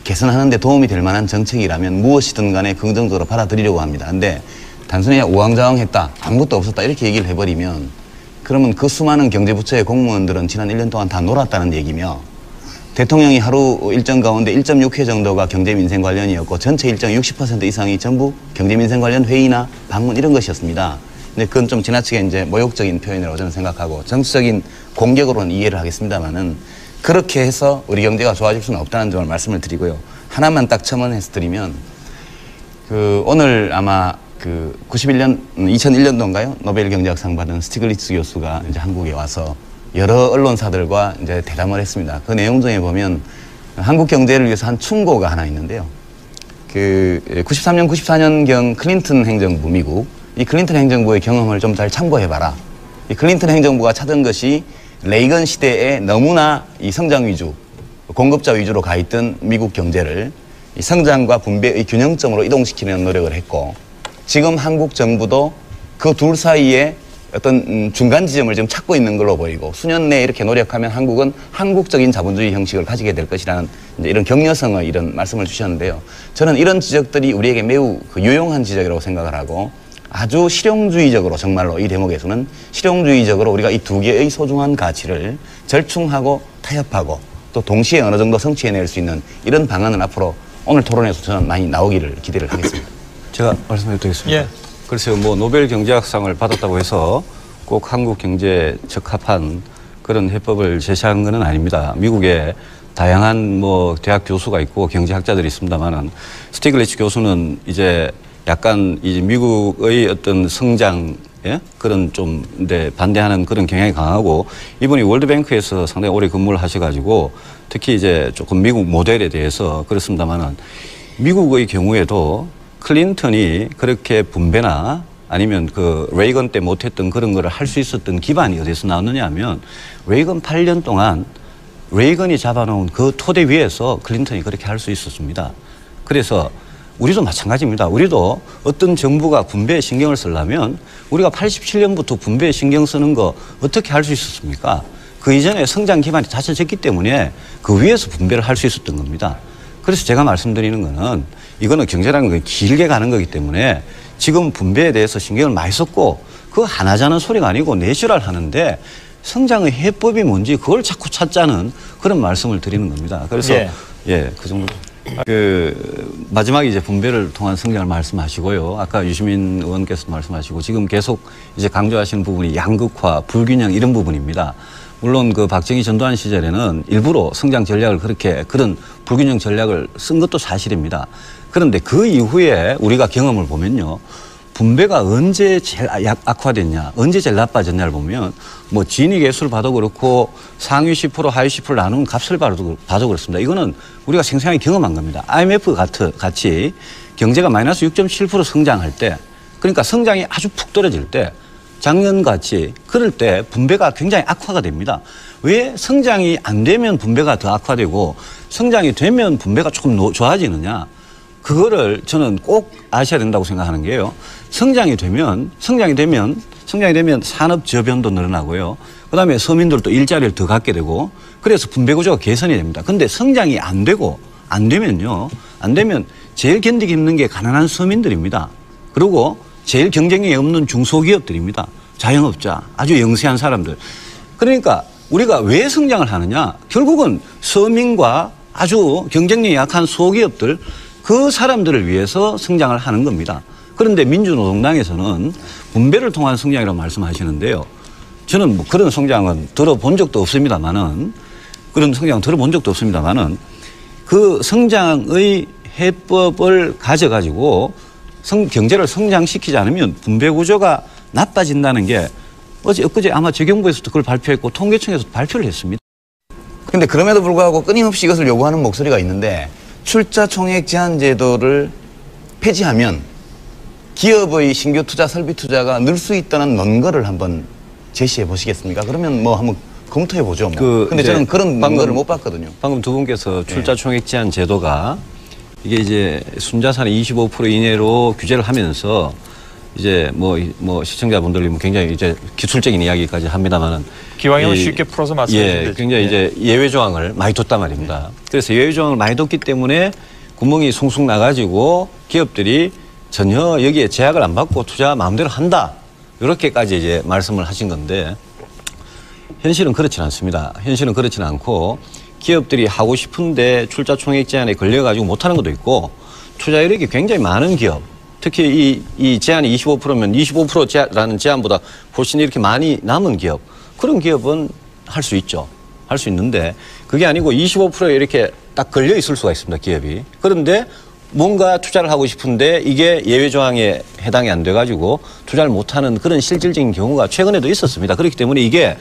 개선하는 데 도움이 될 만한 정책이라면 무엇이든 간에 긍정적으로 받아들이려고 합니다. 근데 단순히 우왕좌왕했다, 아무것도 없었다 이렇게 얘기를 해버리면 그러면 그 수많은 경제부처의 공무원들은 지난 1년 동안 다 놀았다는 얘기며 대통령이 하루 일정 가운데 1.6회 정도가 경제민생 관련이었고 전체 일정 60% 이상이 전부 경제민생 관련 회의나 방문 이런 것이었습니다. 근데 그건 좀 지나치게 이제 모욕적인 표현이라고 저는 생각하고 정치적인 공격으로는 이해를 하겠습니다만은 그렇게 해서 우리 경제가 좋아질 수는 없다는 점을 말씀을 드리고요. 하나만 딱 첨언해서 드리면 오늘 아마 2001년도인가요? 노벨 경제학상 받은 스티글리츠 교수가 이제 한국에 와서 여러 언론사들과 이제 대담을 했습니다. 그 내용 중에 보면 한국 경제를 위해서 한 충고가 하나 있는데요. 93년, 94년경 클린턴 행정부 미국, 이 클린턴 행정부의 경험을 좀 잘 참고해봐라. 이 클린턴 행정부가 찾은 것이 레이건 시대에 너무나 이 성장 위주, 공급자 위주로 가 있던 미국 경제를 이 성장과 분배의 균형점으로 이동시키는 노력을 했고, 지금 한국 정부도 그 둘 사이에 어떤 중간 지점을 지금 찾고 있는 걸로 보이고, 수년 내에 이렇게 노력하면 한국은 한국적인 자본주의 형식을 가지게 될 것이라는 이제 이런 격려성의 이런 말씀을 주셨는데요. 저는 이런 지적들이 우리에게 매우 유용한 지적이라고 생각을 하고, 아주 실용주의적으로, 정말로 이 대목에서는 실용주의적으로 우리가 이 두 개의 소중한 가치를 절충하고 타협하고 또 동시에 어느 정도 성취해낼 수 있는 이런 방안을 앞으로 오늘 토론에서 저는 많이 나오기를 기대를 하겠습니다. 제가 말씀해 드리겠습니다. 예. 글쎄요, 뭐 노벨 경제학상을 받았다고 해서 꼭 한국 경제에 적합한 그런 해법을 제시한 것은 아닙니다. 미국에 다양한 뭐 대학 교수가 있고 경제학자들이 있습니다만은 스티글리츠 교수는 이제 약간 이제 미국의 어떤 성장, 예? 그런 좀 반대하는 그런 경향이 강하고, 이분이 월드뱅크에서 상당히 오래 근무를 하셔가지고 특히 이제 조금 미국 모델에 대해서 그렇습니다만은 미국의 경우에도 클린턴이 그렇게 분배나 아니면 그 레이건 때 못했던 그런 거를 할 수 있었던 기반이 어디서 나왔느냐 하면, 레이건 8년 동안 레이건이 잡아놓은 그 토대 위에서 클린턴이 그렇게 할 수 있었습니다. 그래서 우리도 마찬가지입니다. 우리도 어떤 정부가 분배에 신경을 쓰려면 우리가 87년부터 분배에 신경 쓰는 거 어떻게 할 수 있었습니까? 그 이전에 성장 기반이 다져졌기 때문에 그 위에서 분배를 할 수 있었던 겁니다. 그래서 제가 말씀드리는 거는, 이거는 경제라는 건 길게 가는 거기 때문에 지금 분배에 대해서 신경을 많이 썼고 그거 하나자는 소리가 아니고 내실화를 하는데, 성장의 해법이 뭔지 그걸 자꾸 찾자는 그런 말씀을 드리는 겁니다. 그래서 예, 그 정도. 그 마지막에 이제 분배를 통한 성장을 말씀하시고요. 아까 유시민 의원께서 말씀하시고 지금 계속 이제 강조하시는 부분이 양극화, 불균형 이런 부분입니다. 물론 그 박정희 전두환 시절에는 일부러 성장 전략을 그런 불균형 전략을 쓴 것도 사실입니다. 그런데 그 이후에 우리가 경험을 보면요, 분배가 언제 제일 악화됐냐, 언제 제일 나빠졌냐를 보면, 뭐 진위계수를 봐도 그렇고 상위 10% 하위 10% 나누는 값을 봐도 그렇습니다. 이거는 우리가 생생하게 경험한 겁니다. IMF 같이 경제가 마이너스 6.7% 성장할 때, 그러니까 성장이 아주 푹 떨어질 때, 작년같이 그럴 때 분배가 굉장히 악화가 됩니다. 왜 성장이 안 되면 분배가 더 악화되고 성장이 되면 분배가 조금 좋아지느냐? 그거를 저는 꼭 아셔야 된다고 생각하는 게요. 성장이 되면 산업 저변도 늘어나고요. 그다음에 서민들도 일자리를 더 갖게 되고, 그래서 분배 구조가 개선이 됩니다. 근데 성장이 안 되면 제일 견디기 힘든 게 가난한 서민들입니다. 그리고 제일 경쟁력이 없는 중소기업들입니다. 자영업자, 아주 영세한 사람들. 그러니까 우리가 왜 성장을 하느냐? 결국은 서민과 아주 경쟁력이 약한 소기업들, 그 사람들을 위해서 성장을 하는 겁니다. 그런데 민주노동당에서는 분배를 통한 성장이라고 말씀하시는데요. 저는 뭐 그런 성장은 들어본 적도 없습니다만은, 그 성장의 해법을 가져가지고 경제를 성장시키지 않으면 분배 구조가 나빠진다는 게 엊그제 아마 재경부에서도 그걸 발표했고 통계청에서도 발표를 했습니다. 그런데 그럼에도 불구하고 끊임없이 이것을 요구하는 목소리가 있는데, 출자 총액 제한 제도를 폐지하면 기업의 신규 투자, 설비 투자가 늘 수 있다는 논거를 한번 제시해 보시겠습니까? 그러면 뭐 한번 검토해 보죠. 뭐. 근데 저는 그런 논거를 못 봤거든요. 방금 두 분께서 출자 총액 제한 제도가 이게 이제 순자산의 25% 이내로 규제를 하면서 이제 뭐 시청자분들이 굉장히 이제 기술적인 이야기까지 합니다만은, 기왕이면 쉽게 풀어서 말씀해 주시죠. 굉장히 이제 예외 조항을 많이 뒀단 말입니다. 그래서 예외 조항을 많이 뒀기 때문에 구멍이 숭숭 나가지고 기업들이 전혀 여기에 제약을 안 받고 투자 마음대로 한다, 이렇게까지 이제 말씀을 하신 건데, 현실은 그렇지는 않습니다. 현실은 그렇지는 않고, 기업들이 하고 싶은데 출자 총액 제한에 걸려가지고 못하는 것도 있고, 투자 이력이 굉장히 많은 기업, 특히 이 제한이 25%면 25%라는 제한보다 훨씬 이렇게 많이 남은 기업, 그런 기업은 할 수 있죠. 할 수 있는데, 그게 아니고 25%에 이렇게 딱 걸려 있을 수가 있습니다, 기업이. 그런데 뭔가 투자를 하고 싶은데 이게 예외 조항에 해당이 안 돼가지고 투자를 못하는 그런 실질적인 경우가 최근에도 있었습니다. 그렇기 때문에 이게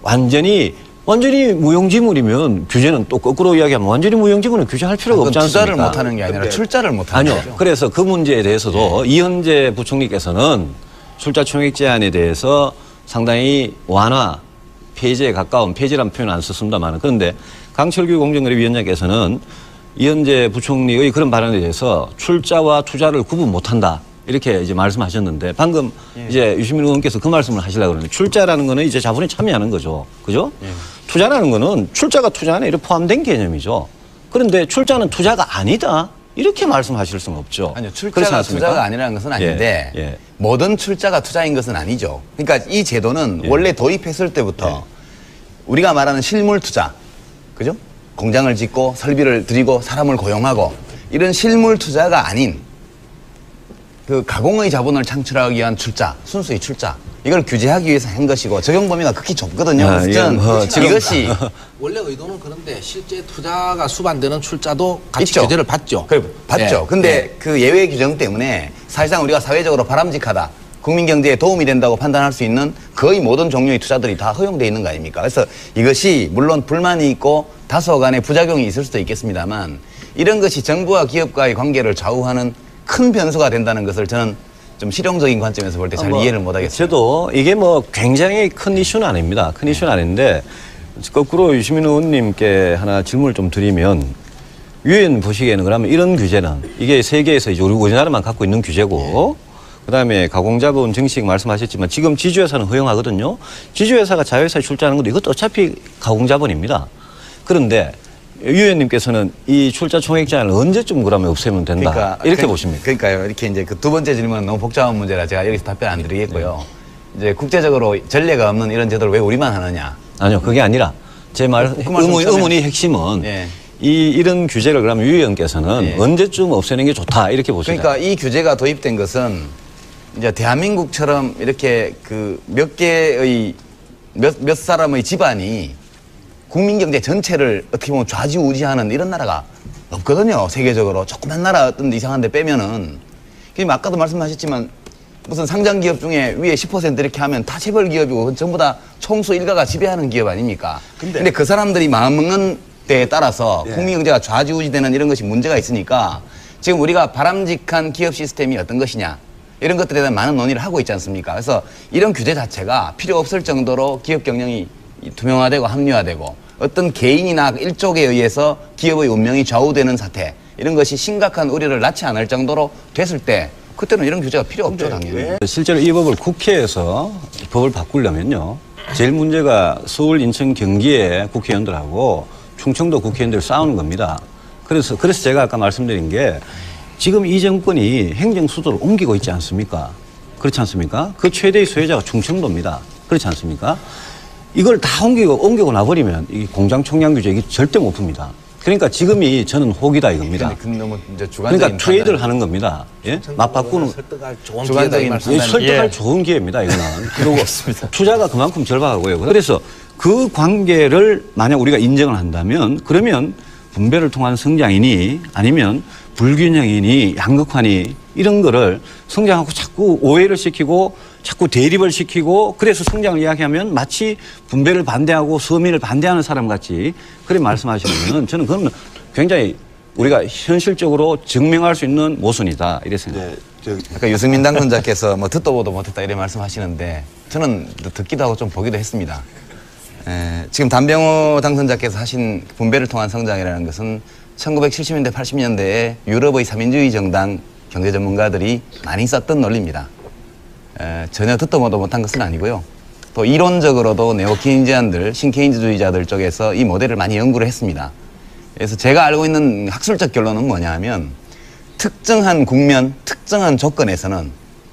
완전히 무용지물이면 규제는 또 거꾸로 이야기하면 완전히 무용지물은 규제할 필요가 없지 않습니까? 투자를 못하는 게 아니라 출자를 못하는 아니요. 거죠. 그래서 그 문제에 대해서도 이현재 부총리께서는 출자 총액 제한에 대해서 상당히 완화, 폐지에 가까운 폐지라는 표현 안 썼습니다만 그런데 강철규 공정거래위원장께서는 이현재 부총리의 그런 발언에 대해서 출자와 투자를 구분 못한다. 이렇게 이제 말씀하셨는데 방금 이제 유시민 의원께서 그 말씀을 하시려고 그러는데 출자라는 거는 이제 자본이 참여하는 거죠. 그죠? 투자라는 거는 출자가 투자 안에 이렇게 포함된 개념이죠. 그런데 출자는 투자가 아니다. 이렇게 말씀하실 수는 없죠. 아니요, 출자가 투자가 아니라는 것은 아닌데 모든 출자가 투자인 것은 아니죠. 그러니까 이 제도는 원래 도입했을 때부터 우리가 말하는 실물 투자, 그죠? 공장을 짓고 설비를 들이고 사람을 고용하고 이런 실물 투자가 아닌 그 가공의 자본을 창출하기 위한 출자, 순수의 출자 이걸 규제하기 위해서 한 것이고 적용 범위가 극히 좁거든요. 지금 이것이 원래 의도는 그런데 실제 투자가 수반되는 출자도 같이 있죠. 규제를 받죠. 받죠. 근데 그 예외 규정 때문에 사실상 우리가 사회적으로 바람직하다. 국민 경제에 도움이 된다고 판단할 수 있는 거의 모든 종류의 투자들이 다 허용되어 있는 거 아닙니까? 그래서 이것이 물론 불만이 있고 다소 간의 부작용이 있을 수도 있겠습니다만 이런 것이 정부와 기업과의 관계를 좌우하는 큰 변수가 된다는 것을 저는 좀 실용적인 관점에서 볼 때 잘 이해를 못하겠습니다. 저도 이게 뭐 굉장히 큰 이슈는 아닙니다. 큰 이슈는 아닌데 거꾸로 유시민 의원님께 하나 질문을 좀 드리면 유엔 보시기에는 그러면 이런 규제는 이게 세계에서 이제 우리나라만 갖고 있는 규제고 그다음에 가공자본 증식 말씀하셨지만 지금 지주회사는 허용하거든요. 지주회사가 자회사에 출자하는 것도 이것도 어차피 가공자본입니다. 그런데 유 의원님께서는 이 출자 총액 제한을 언제쯤 그러면 없애면 된다. 이렇게 보십니까? 그러니까요. 이렇게 이제 그 두 번째 질문은 너무 복잡한 문제라 제가 여기서 답변 안 드리겠고요. 이제 국제적으로 전례가 없는 이런 제도를 왜 우리만 하느냐? 아니요, 그게 아니라 제 말 의문의 핵심은 이런 규제를 그러면 유 의원께서는 언제쯤 없애는 게 좋다 이렇게 보시죠. 그러니까 이 규제가 도입된 것은 이제 대한민국처럼 이렇게 그 몇 개의 몇 사람의 집안이 국민 경제 전체를 어떻게 보면 좌지우지하는 이런 나라가 없거든요. 세계적으로 조그만 나라 어떤 이상한 데 빼면은 지금 아까도 말씀하셨지만 무슨 상장 기업 중에 위에 10% 이렇게 하면 다 재벌 기업이고 전부 다 총수 일가가 지배하는 기업 아닙니까? 근데 그 사람들이 마음먹는 때에 따라서 국민 경제가 좌지우지되는 이런 것이 문제가 있으니까 지금 우리가 바람직한 기업 시스템이 어떤 것이냐 이런 것들에 대한 많은 논의를 하고 있지 않습니까? 그래서 이런 규제 자체가 필요 없을 정도로 기업 경영이 투명화되고 합리화되고 어떤 개인이나 일족에 의해서 기업의 운명이 좌우되는 사태 이런 것이 심각한 우려를 낳지 않을 정도로 됐을 때 그때는 이런 규제가 필요 없죠, 당연히. 실제로 이 법을 국회에서 법을 바꾸려면요. 제일 문제가 서울, 인천, 경기의 국회의원들하고 충청도 국회의원들 싸우는 겁니다. 그래서 제가 아까 말씀드린 게 지금 이 정권이 행정 수도를 옮기고 있지 않습니까? 그렇지 않습니까? 그 최대의 소유자가 충청도입니다. 그렇지 않습니까? 이걸 다 옮기고 나버리면 이 공장 총량 규제 이게 절대 못 풉니다. 그러니까 지금이 저는 호기다 이겁니다. 너무 이제 그러니까 트레이드를 하는 겁니다. 예? 맞바꾸는 설득할 좋은 주관적인 기회다. 설득할 좋은 기회입니다. 이거는. 그리고 투자가 그만큼 절박하고요. 그래서 그 관계를 만약 우리가 인정을 한다면 그러면 분배를 통한 성장이니 아니면 불균형이니 양극화니 이런 거를 성장하고 자꾸 오해를 시키고 자꾸 대립을 시키고 그래서 성장을 이야기하면 마치 분배를 반대하고 서민을 반대하는 사람 같이 그렇게 말씀하시면 저는 그건 굉장히 우리가 현실적으로 증명할 수 있는 모순이다 이렇게 생각합니다. 아까 유승민 당선자께서 뭐 듣도 보도 못했다 이런 말씀하시는데 저는 듣기도 하고 좀 보기도 했습니다. 지금 단병호 당선자께서 하신 분배를 통한 성장이라는 것은 1970년대 80년대에 유럽의 삼인주의 정당 경제 전문가들이 많이 썼던 논리입니다. 전혀 듣도 보도 못한 것은 아니고요. 또 이론적으로도 네오케인지안들, 신케인즈주의자들 쪽에서 이 모델을 많이 연구를 했습니다. 그래서 제가 알고 있는 학술적 결론은 뭐냐 하면 특정한 국면, 특정한 조건에서는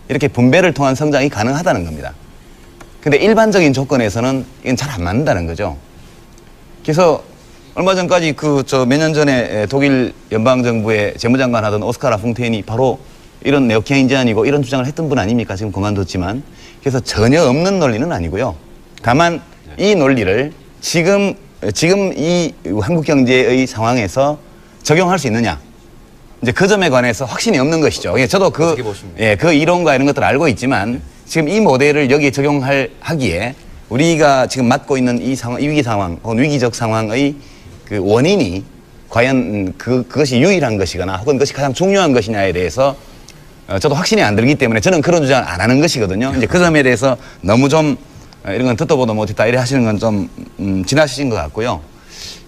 이렇게 분배를 통한 성장이 가능하다는 겁니다. 근데 일반적인 조건에서는 이건 잘 안 맞는다는 거죠. 그래서 얼마 전까지 몇 년 전에 독일 연방정부의 재무장관 하던 오스카 라퐁테인이 바로 이런 네오케인지안이고 이런 주장을 했던 분 아닙니까? 지금 그만뒀지만. 그래서 전혀 없는 논리는 아니고요. 다만 이 논리를 지금 이 한국 경제의 상황에서 적용할 수 있느냐. 이제 그 점에 관해서 확신이 없는 것이죠. 저도 그 이론과 이런 것들을 알고 있지만 지금 이 모델을 여기에 적용하기에 우리가 지금 맞고 있는 이 상황, 이 위기 상황, 혹은 위기적 상황의 그 원인이 과연 그것이 유일한 것이거나 혹은 그것이 가장 중요한 것이냐에 대해서 저도 확신이 안 들기 때문에 저는 그런 주장을 안 하는 것이거든요. 이제 그 점에 대해서 너무 좀 이런 건 듣도 보도 못했다 이래 하시는 건 좀 지나치신 것 같고요.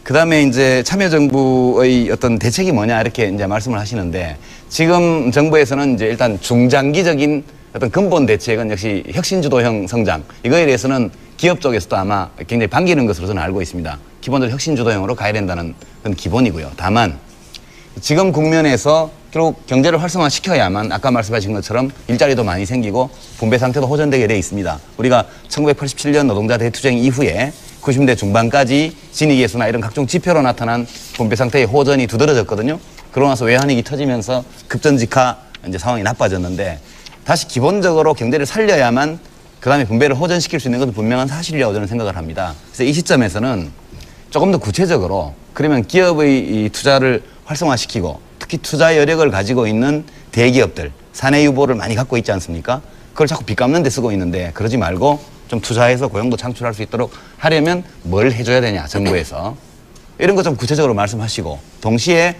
그다음에 이제 참여정부의 어떤 대책이 뭐냐 이렇게 이제 말씀을 하시는데 지금 정부에서는 이제 일단 중장기적인 어떤 근본 대책은 역시 혁신주도형 성장 이거에 대해서는 기업 쪽에서도 아마 굉장히 반기는 것으로 저는 알고 있습니다. 기본적으로 혁신주도형으로 가야 된다는 건 기본이고요. 다만 지금 국면에서 결국 경제를 활성화시켜야만 아까 말씀하신 것처럼 일자리도 많이 생기고 분배 상태도 호전되게 돼 있습니다. 우리가 1987년 노동자 대투쟁 이후에 90대 중반까지 진익예수나 이런 각종 지표로 나타난 분배 상태의 호전이 두드러졌거든요. 그러고 나서 외환위기 터지면서 급전직하 이제 상황이 나빠졌는데 다시 기본적으로 경제를 살려야만 그다음에 분배를 호전시킬 수 있는 것은 분명한 사실이라고 저는 생각을 합니다. 그래서 이 시점에서는 조금 더 구체적으로 그러면 기업의 이 투자를 활성화시키고 특히 투자 여력을 가지고 있는 대기업들 사내 유보를 많이 갖고 있지 않습니까? 그걸 자꾸 빚 갚는 데 쓰고 있는데 그러지 말고 좀 투자해서 고용도 창출할 수 있도록 하려면 뭘 해줘야 되냐 정부에서 이런 거 좀 구체적으로 말씀하시고 동시에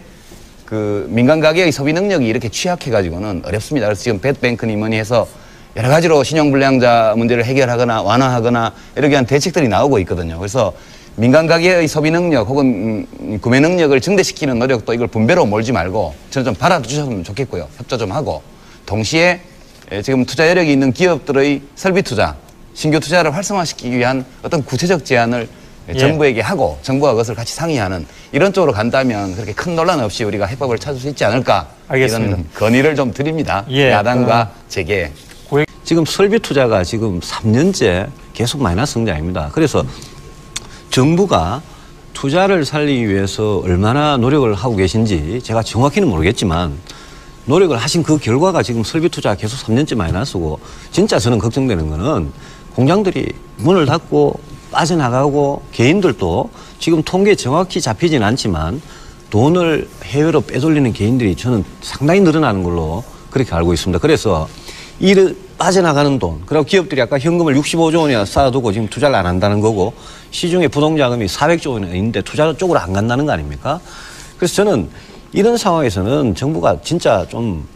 그 민간 가계의 소비 능력이 이렇게 취약해가지고는 어렵습니다. 그래서 지금 벳뱅크니 뭐니 해서 여러 가지로 신용불량자 문제를 해결하거나 완화하거나 이렇게 한 대책들이 나오고 있거든요. 그래서 민간 가계의 소비 능력 혹은 구매 능력을 증대시키는 노력도 이걸 분배로 몰지 말고 저는 좀 받아주셨으면 좋겠고요. 협조 좀 하고 동시에 지금 투자 여력이 있는 기업들의 설비 투자, 신규 투자를 활성화시키기 위한 어떤 구체적 제안을 정부에게 하고 정부가 그것을 같이 상의하는 이런 쪽으로 간다면 그렇게 큰 논란 없이 우리가 해법을 찾을 수 있지 않을까. 알겠습니다. 이런 건의를 좀 드립니다. 야당과 제게. 지금 설비 투자가 지금 3년째 계속 마이너스 성장입니다. 그래서 정부가 투자를 살리기 위해서 얼마나 노력을 하고 계신지 제가 정확히는 모르겠지만 노력을 하신 그 결과가 지금 설비 투자가 계속 3년째 마이너스고 진짜 저는 걱정되는 거는 공장들이 문을 닫고 빠져나가고 개인들도 지금 통계에 정확히 잡히진 않지만 돈을 해외로 빼돌리는 개인들이 저는 상당히 늘어나는 걸로 그렇게 알고 있습니다. 그래서 이 빠져나가는 돈, 그리고 기업들이 아까 현금을 65조 원이나 쌓아두고 지금 투자를 안 한다는 거고 시중에 부동자금이 400조 원이 있는데 투자 쪽으로 안 간다는 거 아닙니까? 그래서 저는 이런 상황에서는 정부가 진짜 좀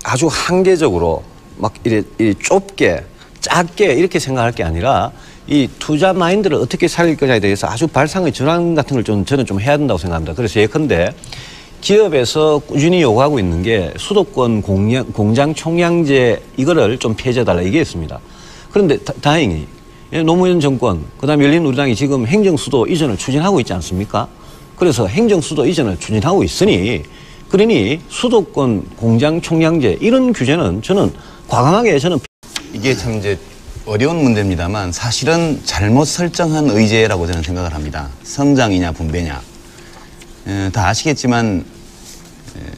아주 한계적으로 막 이래 좁게 작게 이렇게 생각할 게 아니라 이 투자 마인드를 어떻게 살릴 거냐에 대해서 아주 발상의 전환 같은 걸 저는 좀 해야 된다고 생각합니다. 그래서 예컨대 기업에서 꾸준히 요구하고 있는 게 수도권 공장 총량제 이거를 좀 폐지해달라 이게 있습니다. 그런데 다행히 노무현 정권 그다음에 열린우리당이 지금 행정수도 이전을 추진하고 있지 않습니까? 그래서 행정수도 이전을 추진하고 있으니 그러니 수도권 공장 총량제 이런 규제는 저는 과감하게 이게 참 이제 어려운 문제입니다만 사실은 잘못 설정한 의제라고 저는 생각을 합니다. 성장이냐 분배냐. 다 아시겠지만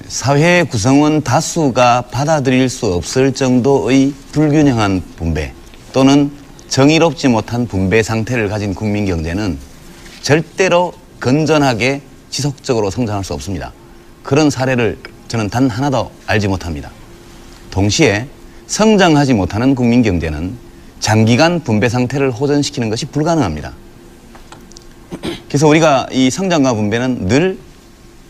사회 구성원 다수가 받아들일 수 없을 정도의 불균형한 분배 또는 정의롭지 못한 분배 상태를 가진 국민 경제는 절대로 건전하게 지속적으로 성장할 수 없습니다. 그런 사례를 저는 단 하나도 알지 못합니다. 동시에 성장하지 못하는 국민 경제는 장기간 분배 상태를 호전시키는 것이 불가능합니다. 그래서 우리가 이 성장과 분배는 늘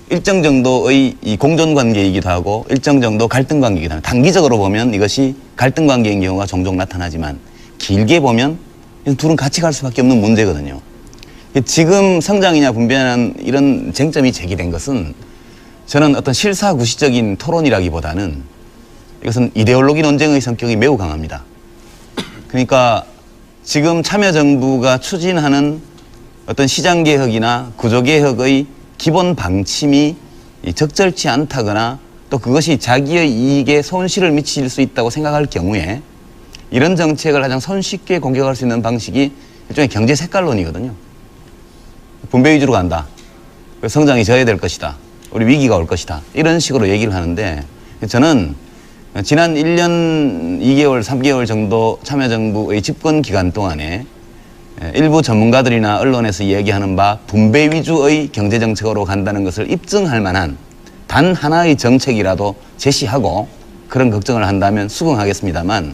일정 정도의 이 공존관계이기도 하고 일정 정도 갈등관계이기도 합니다. 단기적으로 보면 이것이 갈등관계인 경우가 종종 나타나지만 길게 보면 둘은 같이 갈 수밖에 없는 문제거든요. 지금 성장이냐 분배냐는 이런 쟁점이 제기된 것은 저는 어떤 실사구시적인 토론이라기보다는 이것은 이데올로기 논쟁의 성격이 매우 강합니다. 그러니까 지금 참여정부가 추진하는 어떤 시장개혁이나 구조개혁의 기본 방침이 적절치 않다거나 또 그것이 자기의 이익에 손실을 미칠 수 있다고 생각할 경우에 이런 정책을 가장 손쉽게 공격할 수 있는 방식이 일종의 경제 색깔론이거든요. 분배 위주로 간다. 성장이 져야 것이다. 우리 위기가 올 것이다. 이런 식으로 얘기를 하는데 저는 지난 1년 2개월, 3개월 정도 참여정부의 집권 기간 동안에 일부 전문가들이나 언론에서 얘기하는 바 분배 위주의 경제정책으로 간다는 것을 입증할 만한 단 하나의 정책이라도 제시하고 그런 걱정을 한다면 수긍하겠습니다만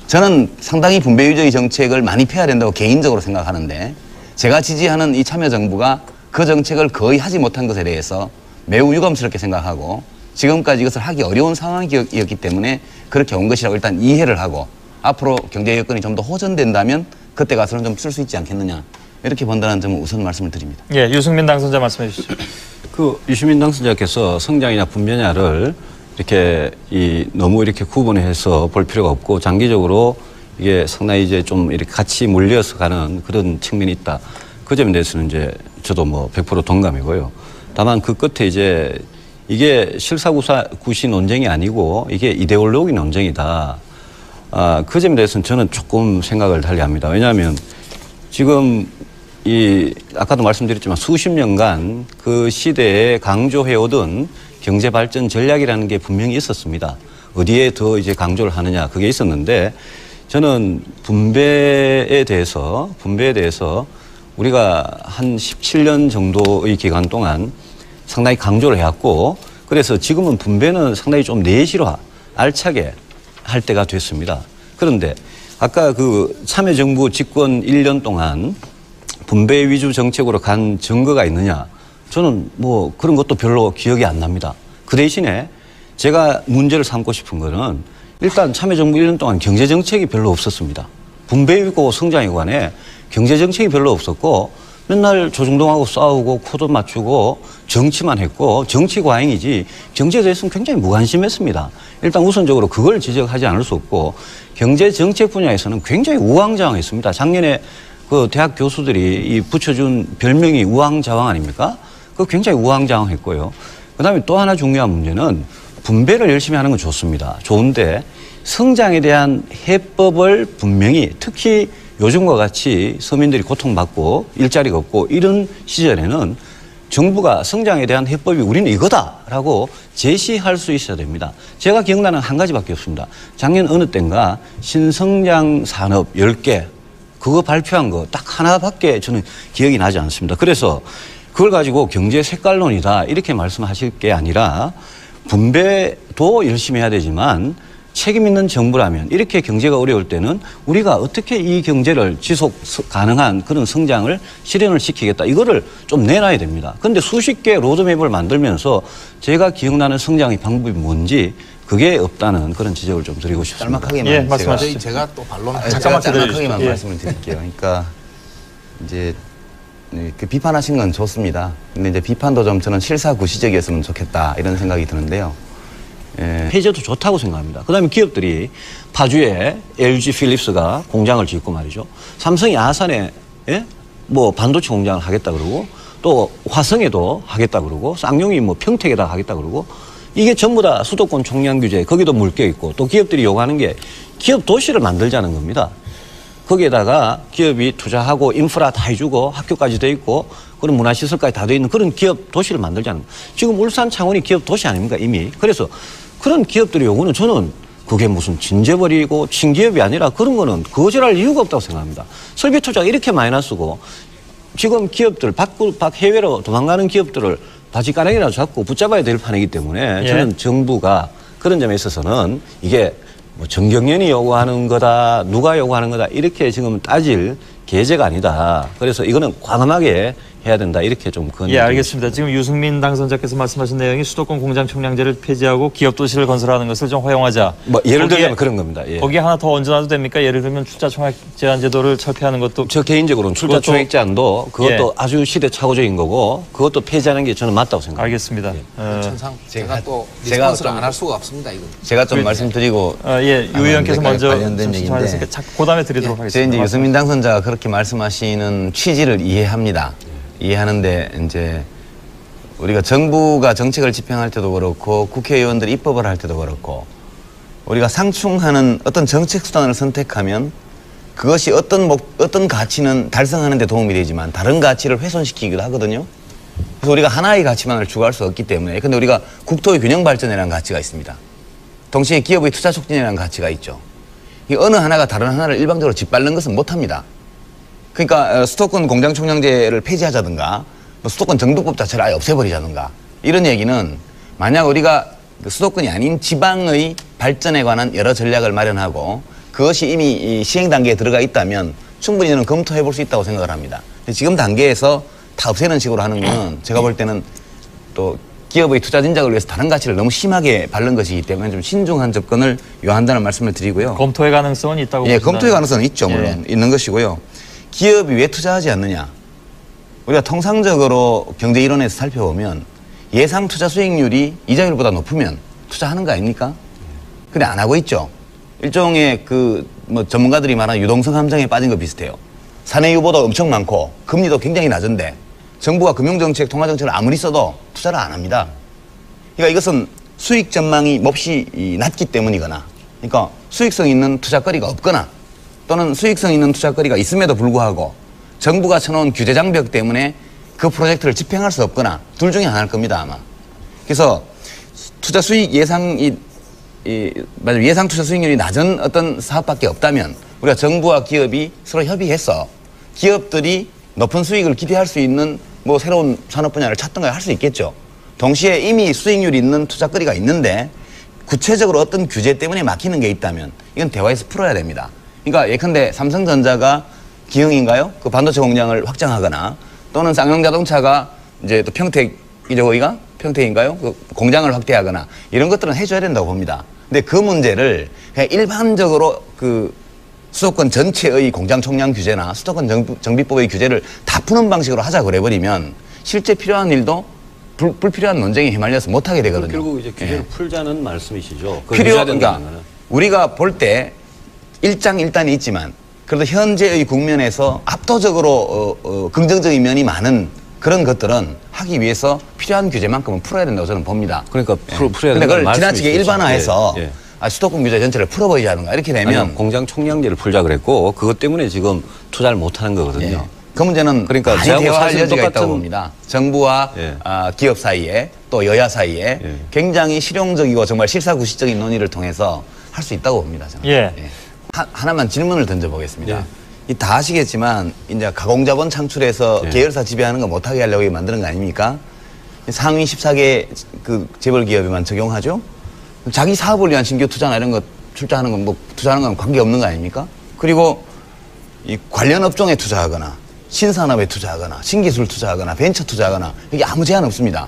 저는 상당히 분배 위주의 정책을 많이 펴야 된다고 개인적으로 생각하는데 제가 지지하는 이 참여정부가 그 정책을 거의 하지 못한 것에 대해서 매우 유감스럽게 생각하고 지금까지 이것을 하기 어려운 상황이었기 때문에 그렇게 온 것이라고 일단 이해를 하고 앞으로 경제 여건이 좀 더 호전된다면 그때 가서는 좀 쓸 수 있지 않겠느냐 이렇게 본다는 점을 우선 말씀을 드립니다. 예, 유승민 당선자 말씀해 주시죠. 그 유시민 당선자께서 성장이냐 분배냐를 이렇게 너무 이렇게 구분해서 볼 필요가 없고 장기적으로 이게 상당히 이제 좀 이렇게 같이 몰려서 가는 그런 측면이 있다. 그 점에 대해서는 이제 저도 뭐 100% 동감이고요. 다만 그 끝에 이제 이게 실사구시 논쟁이 아니고 이게 이데올로기 논쟁이다. 그 점에 대해서는 저는 조금 생각을 달리합니다. 왜냐하면 지금 아까도 말씀드렸지만 수십 년간 그 시대에 강조해오던 경제 발전 전략이라는 게 분명히 있었습니다. 어디에 더 이제 강조를 하느냐 그게 있었는데 저는 분배에 대해서 우리가 한 17년 정도의 기간 동안 상당히 강조를 해왔고 그래서 지금은 분배는 상당히 좀 내실화, 알차게 할 때가 됐습니다. 그런데 아까 그 참여정부 집권 1년 동안 분배 위주 정책으로 간 증거가 있느냐? 저는 뭐 그런 것도 별로 기억이 안 납니다. 그 대신에 제가 문제를 삼고 싶은 거는 일단 참여정부 1년 동안 경제정책이 별로 없었습니다. 분배이고 성장이고 간에 경제정책이 별로 없었고 맨날 조중동하고 싸우고 코도 맞추고 정치만 했고 정치 과잉이지 경제에 대해서는 굉장히 무관심했습니다. 일단 우선적으로 그걸 지적하지 않을 수 없고 경제정책 분야에서는 굉장히 우왕좌왕했습니다. 작년에 그 대학 교수들이 붙여준 별명이 우왕좌왕 아닙니까? 그 굉장히 우왕좌왕했고요. 그다음에 또 하나 중요한 문제는 분배를 열심히 하는 건 좋습니다. 좋은데 성장에 대한 해법을 분명히 특히 요즘과 같이 서민들이 고통받고 일자리가 없고 이런 시절에는 정부가 성장에 대한 해법이 우리는 이거다라고 제시할 수 있어야 됩니다. 제가 기억나는 한 가지밖에 없습니다. 작년 어느 때인가 신성장 산업 10개 그거 발표한 거 딱 하나밖에 저는 기억이 나지 않습니다. 그래서 그걸 가지고 경제 색깔론이다 이렇게 말씀하실 게 아니라 분배도 열심히 해야 되지만 책임 있는 정부라면 이렇게 경제가 어려울 때는 우리가 어떻게 이 경제를 지속 가능한 그런 성장을 실현을 시키겠다. 이거를 좀 내놔야 됩니다. 그런데 수십 개의 로드맵을 만들면서 제가 기억나는 성장의 방법이 뭔지 그게 없다는 그런 지적을 좀 드리고 싶습니다. 짤막하게만 예, 말씀하시죠. 제가 또 반론 잠깐만 짤막하게만 예. 말씀을 드릴게요. 그러니까 이제 그 비판하신 건 좋습니다. 근데 이제 비판도 좀 저는 실사구시적이었으면 좋겠다 이런 생각이 드는데요. 폐쇄도 좋다고 생각합니다. 그다음에 기업들이 파주에 LG 필립스가 공장을 짓고 말이죠. 삼성이 아산에 뭐 반도체 공장을 하겠다 그러고 또 화성에도 하겠다 그러고 쌍용이 뭐 평택에다 하겠다 그러고 이게 전부 다 수도권 총량 규제 거기도 물겨 있고 또 기업들이 요구하는 게 기업 도시를 만들자는 겁니다. 거기에다가 기업이 투자하고 인프라 다 해주고 학교까지 돼 있고 그런 문화시설까지 다 돼 있는 그런 기업 도시를 만들자는 거예요. 지금 울산 창원이 기업 도시 아닙니까 이미. 그래서 그런 기업들의 요구는 저는 그게 무슨 진재벌이고 친기업이 아니라 그런 거는 거절할 이유가 없다고 생각합니다. 설비 투자가 이렇게 많이 쓰고 지금 기업들 해외로 도망가는 기업들을 바지가랑이라도 잡고 붙잡아야 될 판이기 때문에 저는 정부가 그런 점에 있어서는 이게 뭐 정경련이 요구하는 거다, 누가 요구하는 거다 이렇게 지금 따질 계제가 아니다. 그래서 이거는 과감하게 해야 된다 이렇게 좀 예, 알겠습니다. 지금 유승민 당선자께서 말씀하신 내용이 수도권 공장 총량제를 폐지하고 기업 도시를 건설하는 것을 좀 허용하자. 뭐 예를 들면 그런 겁니다. 예. 거기에 하나 더 얹어놔도 됩니까? 예를 들면 출자 총액 제한 제도를 철폐하는 것도. 저 개인적으로는 출자 총액 제한도 그것도 아주 시대착오적인 거고 그것도 폐지하는 게 저는 맞다고 생각합니다. 알겠습니다. 천상 제가 또 제가 리스폰스를 안 할 수가 없습니다. 이거. 제가 좀 말씀드리고 예, 유 의원께서 먼저 관련된 말해서 그 다음에 드리도록 제 하겠습니다. 이제 유승민 당선자가 그렇게 말씀하시는 취지를 이해합니다. 이해하는데 이제 우리가 정부가 정책을 집행할 때도 그렇고 국회의원들이 입법을 할 때도 그렇고 우리가 상충하는 어떤 정책 수단을 선택하면 그것이 어떤 가치는 달성하는 데 도움이 되지만 다른 가치를 훼손시키기도 하거든요. 그래서 우리가 하나의 가치만을 추구할 수 없기 때문에 근데 우리가 국토의 균형 발전이라는 가치가 있습니다. 동시에 기업의 투자 촉진이라는 가치가 있죠. 이 어느 하나가 다른 하나를 일방적으로 짓밟는 것은 못합니다. 그러니까 수도권 공장 총량제를 폐지하자든가 수도권 정비법 자체를 아예 없애버리자든가 이런 얘기는 만약 우리가 수도권이 아닌 지방의 발전에 관한 여러 전략을 마련하고 그것이 이미 시행 단계에 들어가 있다면 충분히 저는 검토해 볼 수 있다고 생각을 합니다. 지금 단계에서 다 없애는 식으로 하는 건 제가 볼 때는 또 기업의 투자 진작을 위해서 다른 가치를 너무 심하게 바른 것이기 때문에 좀 신중한 접근을 요한다는 말씀을 드리고요. 검토의 가능성은 있다고 예, 보신다는 검토의 가능성은 있죠, 물론. 있는 것이고요. 기업이 왜 투자하지 않느냐. 우리가 통상적으로 경제 이론에서 살펴보면 예상 투자 수익률이 이자율보다 높으면 투자하는 거 아닙니까? 근데 안 하고 있죠. 일종의 뭐 전문가들이 말하는 유동성 함정에 빠진 거 비슷해요. 사내 유보도 엄청 많고 금리도 굉장히 낮은데 정부가 금융정책, 통화정책을 아무리 써도 투자를 안 합니다. 그러니까 이것은 수익 전망이 몹시 낮기 때문이거나, 그러니까 수익성 있는 투자거리가 없거나, 또는 수익성 있는 투자거리가 있음에도 불구하고 정부가 쳐놓은 규제 장벽 때문에 그 프로젝트를 집행할 수 없거나 둘 중에 하나일 겁니다, 아마. 그래서 투자 수익 예상이 예상 투자 수익률이 낮은 어떤 사업밖에 없다면 우리가 정부와 기업이 서로 협의해서 기업들이 높은 수익을 기대할 수 있는 뭐 새로운 산업 분야를 찾던가 할 수 있겠죠. 동시에 이미 수익률이 있는 투자거리가 있는데 구체적으로 어떤 규제 때문에 막히는 게 있다면 이건 대화에서 풀어야 됩니다. 그러니까 예컨대 삼성전자가 기흥인가요? 그 반도체 공장을 확장하거나 또는 쌍용자동차가 이제 또 평택이죠, 거기가? 평택인가요? 그 공장을 확대하거나 이런 것들은 해줘야 된다고 봅니다. 근데 그 문제를 그냥 일반적으로 그 수도권 전체의 공장 총량 규제나 수도권 정비법의 규제를 다 푸는 방식으로 하자 그래버리면 실제 필요한 일도 불필요한 논쟁에 휘말려서 못하게 되거든요. 결국 이제 규제를 풀자는 말씀이시죠. 그러니까 우리가 볼 때 일장일단이 있지만 그래도 현재의 국면에서 압도적으로 긍정적인 면이 많은 그런 것들은 하기 위해서 필요한 규제만큼은 풀어야 된다고 저는 봅니다. 그러니까 풀어야 근데 된다는 그걸 지나치게 말씀이시죠. 일반화해서 예. 수도권 규제 전체를 풀어버리자는가 이렇게 되면 아니요, 공장 총량제를 풀자 그랬고 그것 때문에 지금 투자를 못하는 거거든요. 예. 그 문제는 그러니까 많이 저하고 대화할 사실 여지가 있다고 똑같은 봅니다. 정부와 예. 기업 사이에 또 여야 사이에 예. 굉장히 실용적이고 정말 실사구시적인 논의를 통해서 할 수 있다고 봅니다. 저는. 예. 하나만 질문을 던져보겠습니다. 예. 다 아시겠지만 이제 가공자본 창출해서 예. 계열사 지배하는 거 못하게 하려고 만드는 거 아닙니까? 상위 14개 그 재벌 기업에만 적용하죠. 자기 사업을 위한 신규 투자나 이런 거 출자하는 건 뭐 투자하는 건 관계 없는 거 아닙니까? 그리고 이 관련 업종에 투자하거나 신산업에 투자하거나 신기술 투자하거나 벤처 투자하거나 이게 아무 제한 없습니다.